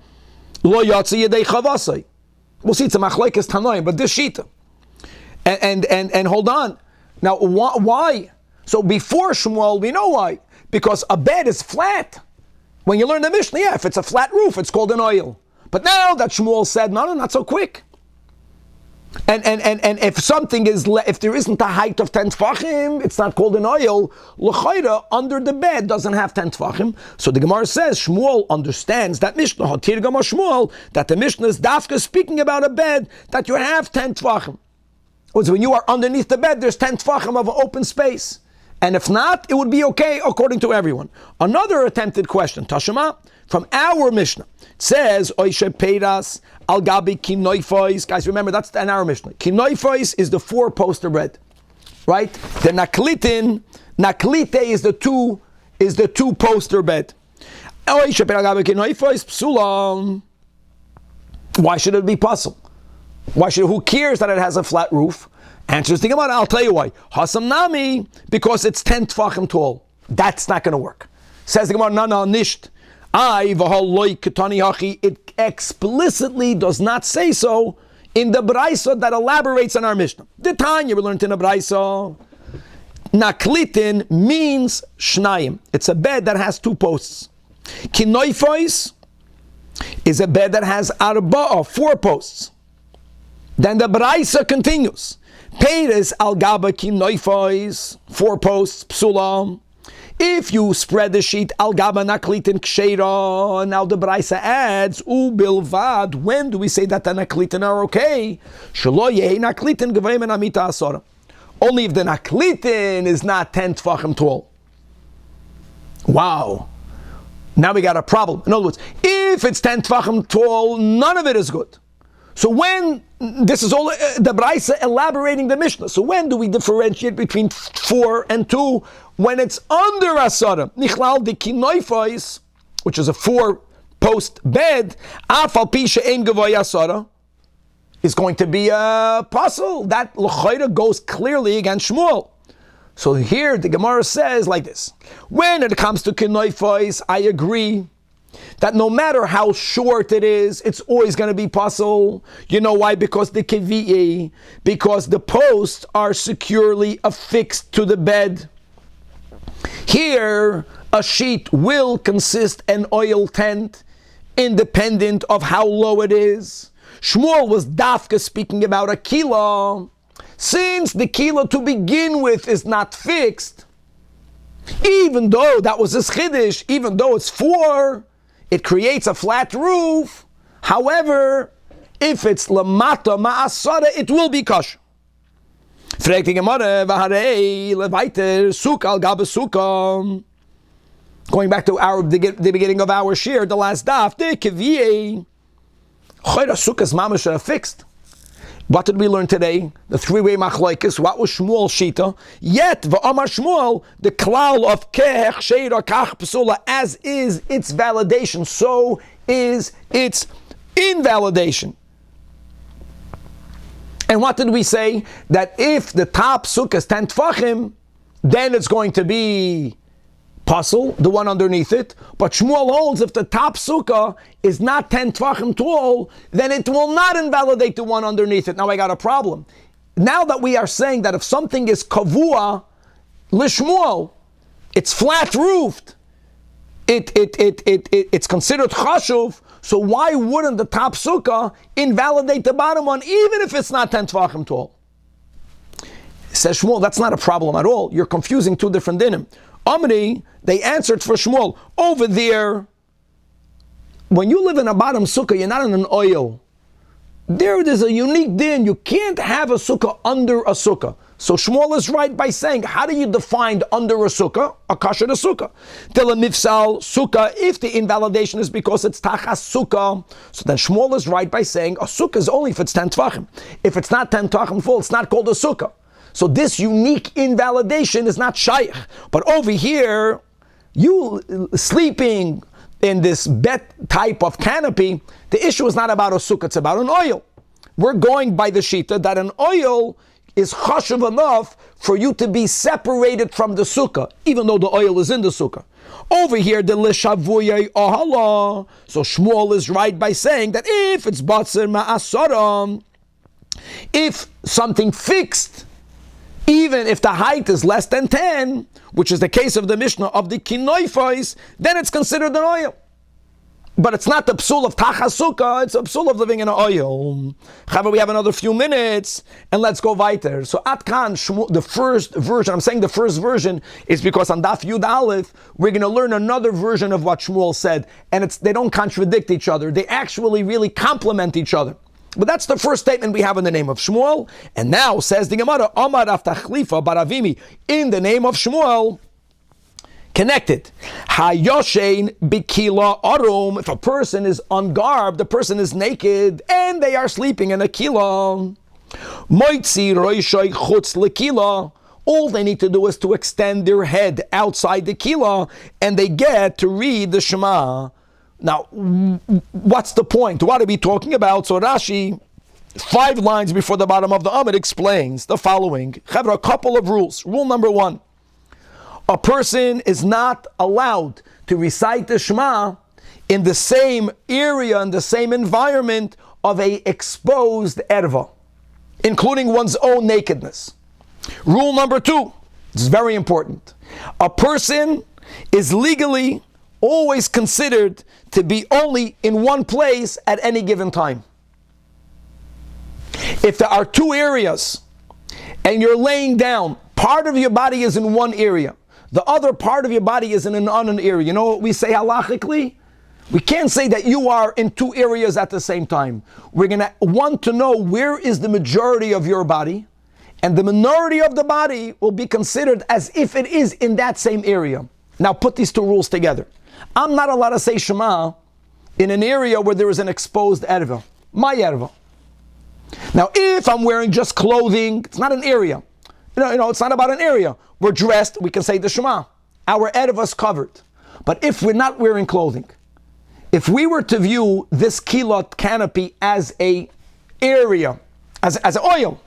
Lo yotzi yedei chavasai. We'll see it's a machlekes tanoim, but this shita. And hold on. Now, why? So before Shmuel, we know why. Because a bed is flat. When you learn the Mishnah, yeah, if it's a flat roof, it's called an oil. But now that Shmuel said, no, not so quick. And if something is, if there isn't a height of 10 tfachim, it's not called an oil. L'chayra, under the bed, doesn't have 10 tfachim. So the Gemara says, Shmuel understands that Mishnah, Hatir Gama Shmuel, that the Mishnah is dafka speaking about a bed that you have 10 tfachim. So when you are underneath the bed, there's 10 tfachim of open space. And if not, it would be okay according to everyone. Another attempted question, Tashema, from our Mishnah. It says, Oishe Peiras, Al Gabi Kim Noifois. Guys, remember, that's in our Mishnah. Kim Noifois is the 4-poster bread. Right? The Naklite is the 2-poster bed. Oishe Peiras Al Gabi Kim Noifois, Psulam. Why should it be puzzle? Who cares that it has a flat roof? Answers the Gemara, I'll tell you why. Hassan Nami, because it's 10 tfachim tall. That's not going to work. Says the Gemara, no, nisht. It explicitly does not say so in the Braisa that elaborates on our Mishnah. The Tanya we learned in the Braisa. Naklitin means shnayim. It's a bed that has 2 posts. Kinoifois is a bed that has 4 posts. Then the Braisa continues. Peiris al gaba kim noifois, 4 posts, psulam. If you spread the sheet al gaba naklitin ksheira, now the Braisa adds ubilvad. When do we say that the naklitin are okay? Shelo yehi naklitin gevayim amita asora. Only if the naklitin is not 10 tfachim tall. Wow. Now we got a problem. In other words, if it's 10 tfachim tall, none of it is good. So when, this is all the Braisa elaborating the Mishnah. So when do we differentiate between 4 and 2? When it's under Asara. Nichlal de Kinoifais, which is a 4-post bed, Afal Pisha Ein Gavoy Asara, is going to be a puzzle. That L'chayra goes clearly against Shmuel. So here the Gemara says like this. When it comes to Kinoifais, I agree that no matter how short it is, it's always going to be puzzle. You know why? Because the posts are securely affixed to the bed. Here, a sheet will consist an oil tent, independent of how low it is. Shmuel was dafka speaking about a kila. Since the kila to begin with is not fixed, even though that was a chiddush, even though it's 4, it creates a flat roof. However, if it's lamata ma'asara, it will be kosher. Fragt die Gemara, v'harei levaiter sukah al gabe sukah. Going back to the beginning of our shiur, the last daf, the kiviyei. Chayra sukah's mamash are fixed. What did we learn today? The 3-way machlokes. What was Shmuel's shita? Yet, v'amar Shmuel, the klal of keh sheira kach psula, as is its validation, so is its invalidation. And what did we say? That if the top sukkah is 10 tfachim, then it's going to be puzzle, the one underneath it. But Shmuel holds if the top sukkah is not 10 tfachim tall, then it will not invalidate the one underneath it. Now I got a problem. Now that we are saying that if something is kavua, lishmuel, it's flat roofed, it's considered chashuv, so why wouldn't the top sukkah invalidate the bottom one, even if it's not 10 tfachim tall? Says Shmuel, that's not a problem at all. You're confusing 2 different dinim. Amri, they answered for Shmuel, over there, when you live in a bottom sukkah, you're not in an oil. There's a unique din. You can't have a sukkah under a sukkah. So Shmuel is right by saying, how do you define under a sukkah? A kasher sukkah. Tila mifsal sukkah, if the invalidation is because it's tachas sukkah, so then Shmuel is right by saying, a sukkah is only if it's 10 tvachim. If it's not 10 tvachim full, it's not called a sukkah. So this unique invalidation is not shaykh. But over here, You sleeping in this bed type of canopy, the issue is not about a sukkah, it's about an oil. We're going by the shita that an oil is chashuv enough for you to be separated from the sukkah, even though the oil is in the sukkah. Over here, the lishavuyay ahala. So Shmuel is right by saying that if it's batzer ma'asaram, if something fixed, even if the height is less than 10, which is the case of the Mishnah of the kinoifos, then it's considered an oil. But it's not the psul of tachasuka, it's a psul of living in an oil. However, we have another few minutes, and let's go weiter. So Atkan, the first version, I'm saying the first version is because on Daf Yud Aleph, we're going to learn another version of what Shmuel said, and they don't contradict each other. They actually really complement each other. But that's the first statement we have in the name of Shmuel. And now, says the Gemara, Amar Aftachlifa Baravimi, in the name of Shmuel, connected. Hayoshein bikila arum. If a person is ungarbed, the person is naked, and they are sleeping in a kila. Moitzi roishay chutz lekila. All they need to do is to extend their head outside the kila, and they get to read the Shema. Now, what's the point? What are we talking about? So Rashi, 5 lines before the bottom of the Amud, explains the following. A couple of rules. Rule number 1. A person is not allowed to recite the Shema in the same area, in the same environment of a exposed erva, including one's own nakedness. Rule number 2, this is very important. A person is legally always considered to be only in one place at any given time. If there are 2 areas and you're laying down, part of your body is in one area, the other part of your body is in another area. You know what we say halachically? We can't say that you are in 2 areas at the same time. We're going to want to know where is the majority of your body, and the minority of the body will be considered as if it is in that same area. Now put these 2 rules together. I'm not allowed to say Shema in an area where there is an exposed erva, my erva. Now if I'm wearing just clothing, it's not an area. You know, it's not about an area. We're dressed, we can say the Shema. Our erva is covered. But if we're not wearing clothing, if we were to view this kilot canopy as a area, as an oil,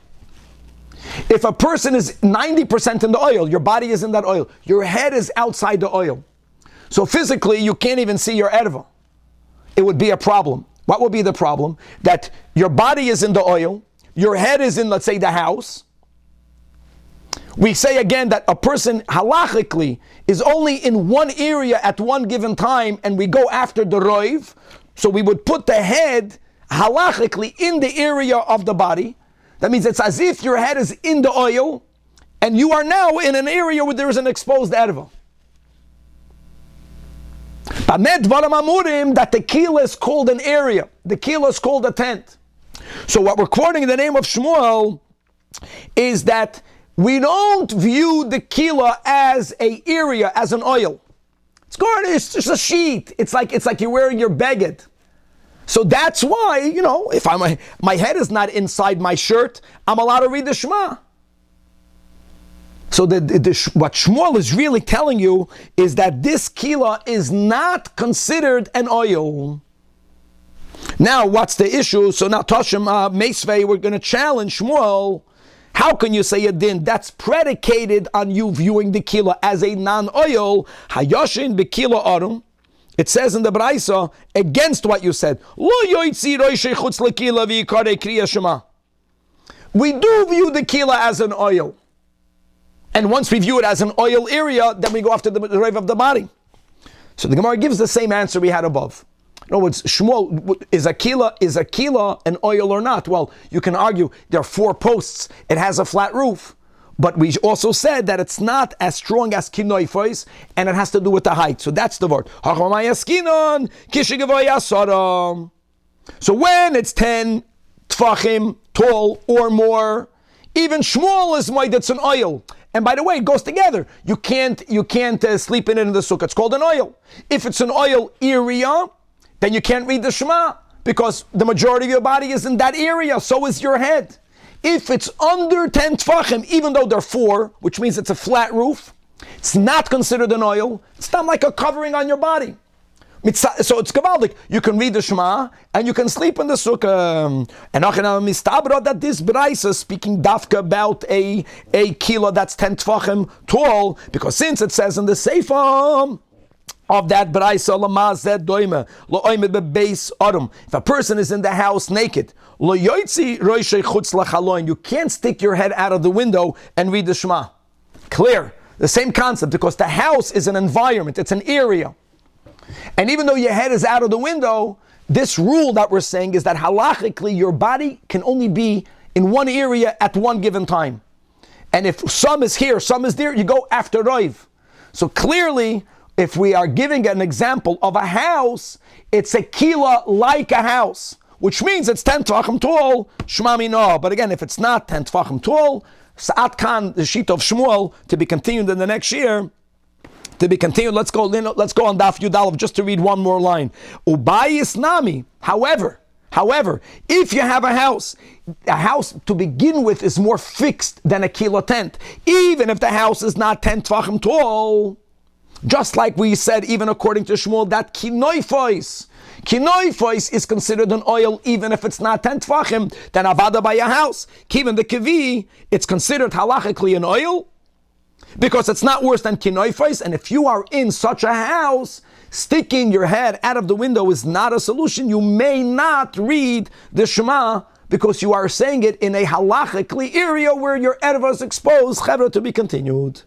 if a person is 90% in the oil, your body is in that oil, your head is outside the oil. So physically, you can't even see your erva. It would be a problem. What would be the problem? That your body is in the oil, your head is in, let's say, the house. We say again that a person halachically is only in one area at one given time, and we go after the roiv. So we would put the head halachically in the area of the body. That means it's as if your head is in the oil, and you are now in an area where there is an exposed erva. That the kila is called an area. The kila is called a tent. So what we're quoting in the name of Shmuel is that we don't view the kila as an area, as an oil. It's just a sheet. It's like you're wearing your beged. So that's why, if my head is not inside my shirt, I'm allowed to read the Shema. So what Shmuel is really telling you is that this kila is not considered an oil. Now, what's the issue? So now, Tashem Meisvei, we're going to challenge Shmuel. How can you say a din that's predicated on you viewing the kila as a non-oil? Hayoshin bekila arum. It says in the Braisa, against what you said. We do view the kila as an oil. And once we view it as an oil area, then we go after the rave of the body. So the Gemara gives the same answer we had above. In other words, Shmuel, is a kila an oil or not? Well, you can argue there are 4 posts. It has a flat roof. But we also said that it's not as strong as kinoifos, and it has to do with the height. So that's the word. So when it's 10 tfachim tall or more, even Shmuel is moed, it's an oil. And by the way, it goes together. You can't sleep in it in the sukkah. It's called an oil. If it's an oil area, then you can't read the Shema, because the majority of your body is in that area. So is your head. If it's under 10 tfachim, even though they're 4, which means it's a flat roof, It's not considered an oil. It's not like a covering on your body. So it's gavaldik. You can read the Shema and you can sleep in the Sukkah. And mistabra that this brayso is speaking dafka about a kilo that's 10 tefachim tall, because since it says in the Sefer of that brayso lamazed doime lo'oimed bebeis adam, if a person is in the house naked, lo yoitzi roishay chutz lachaloin, you can't stick your head out of the window and read the Shema. Clear. The same concept, because the house is an environment, it's an area. And even though your head is out of the window, this rule that we're saying is that halachically your body can only be in one area at one given time. And if some is here, some is there, you go after Roiv. So clearly, if we are giving an example of a house, it's a kila like a house, which means it's 10 tvachim tall, shmami no. But again, if it's not 10 tvachim tall, sa'at kan, the sheet of Shmuel, to be continued in the next year. To be continued, let's go on Daf Yud Aleph just to read one more line. Ubayis nami. However, if you have a house to begin with is more fixed than a kilo tent, even if the house is not 10 tvachim tall, just like we said, even according to Shmuel, that kinoifois is considered an oil even if it's not 10 tvachim, then avada by a house. Even the kivi, it's considered halachically an oil, because it's not worse than kinoifais, and if you are in such a house, sticking your head out of the window is not a solution. You may not read the Shema because you are saying it in a halachically area where your erva is exposed. Chevra, to be continued.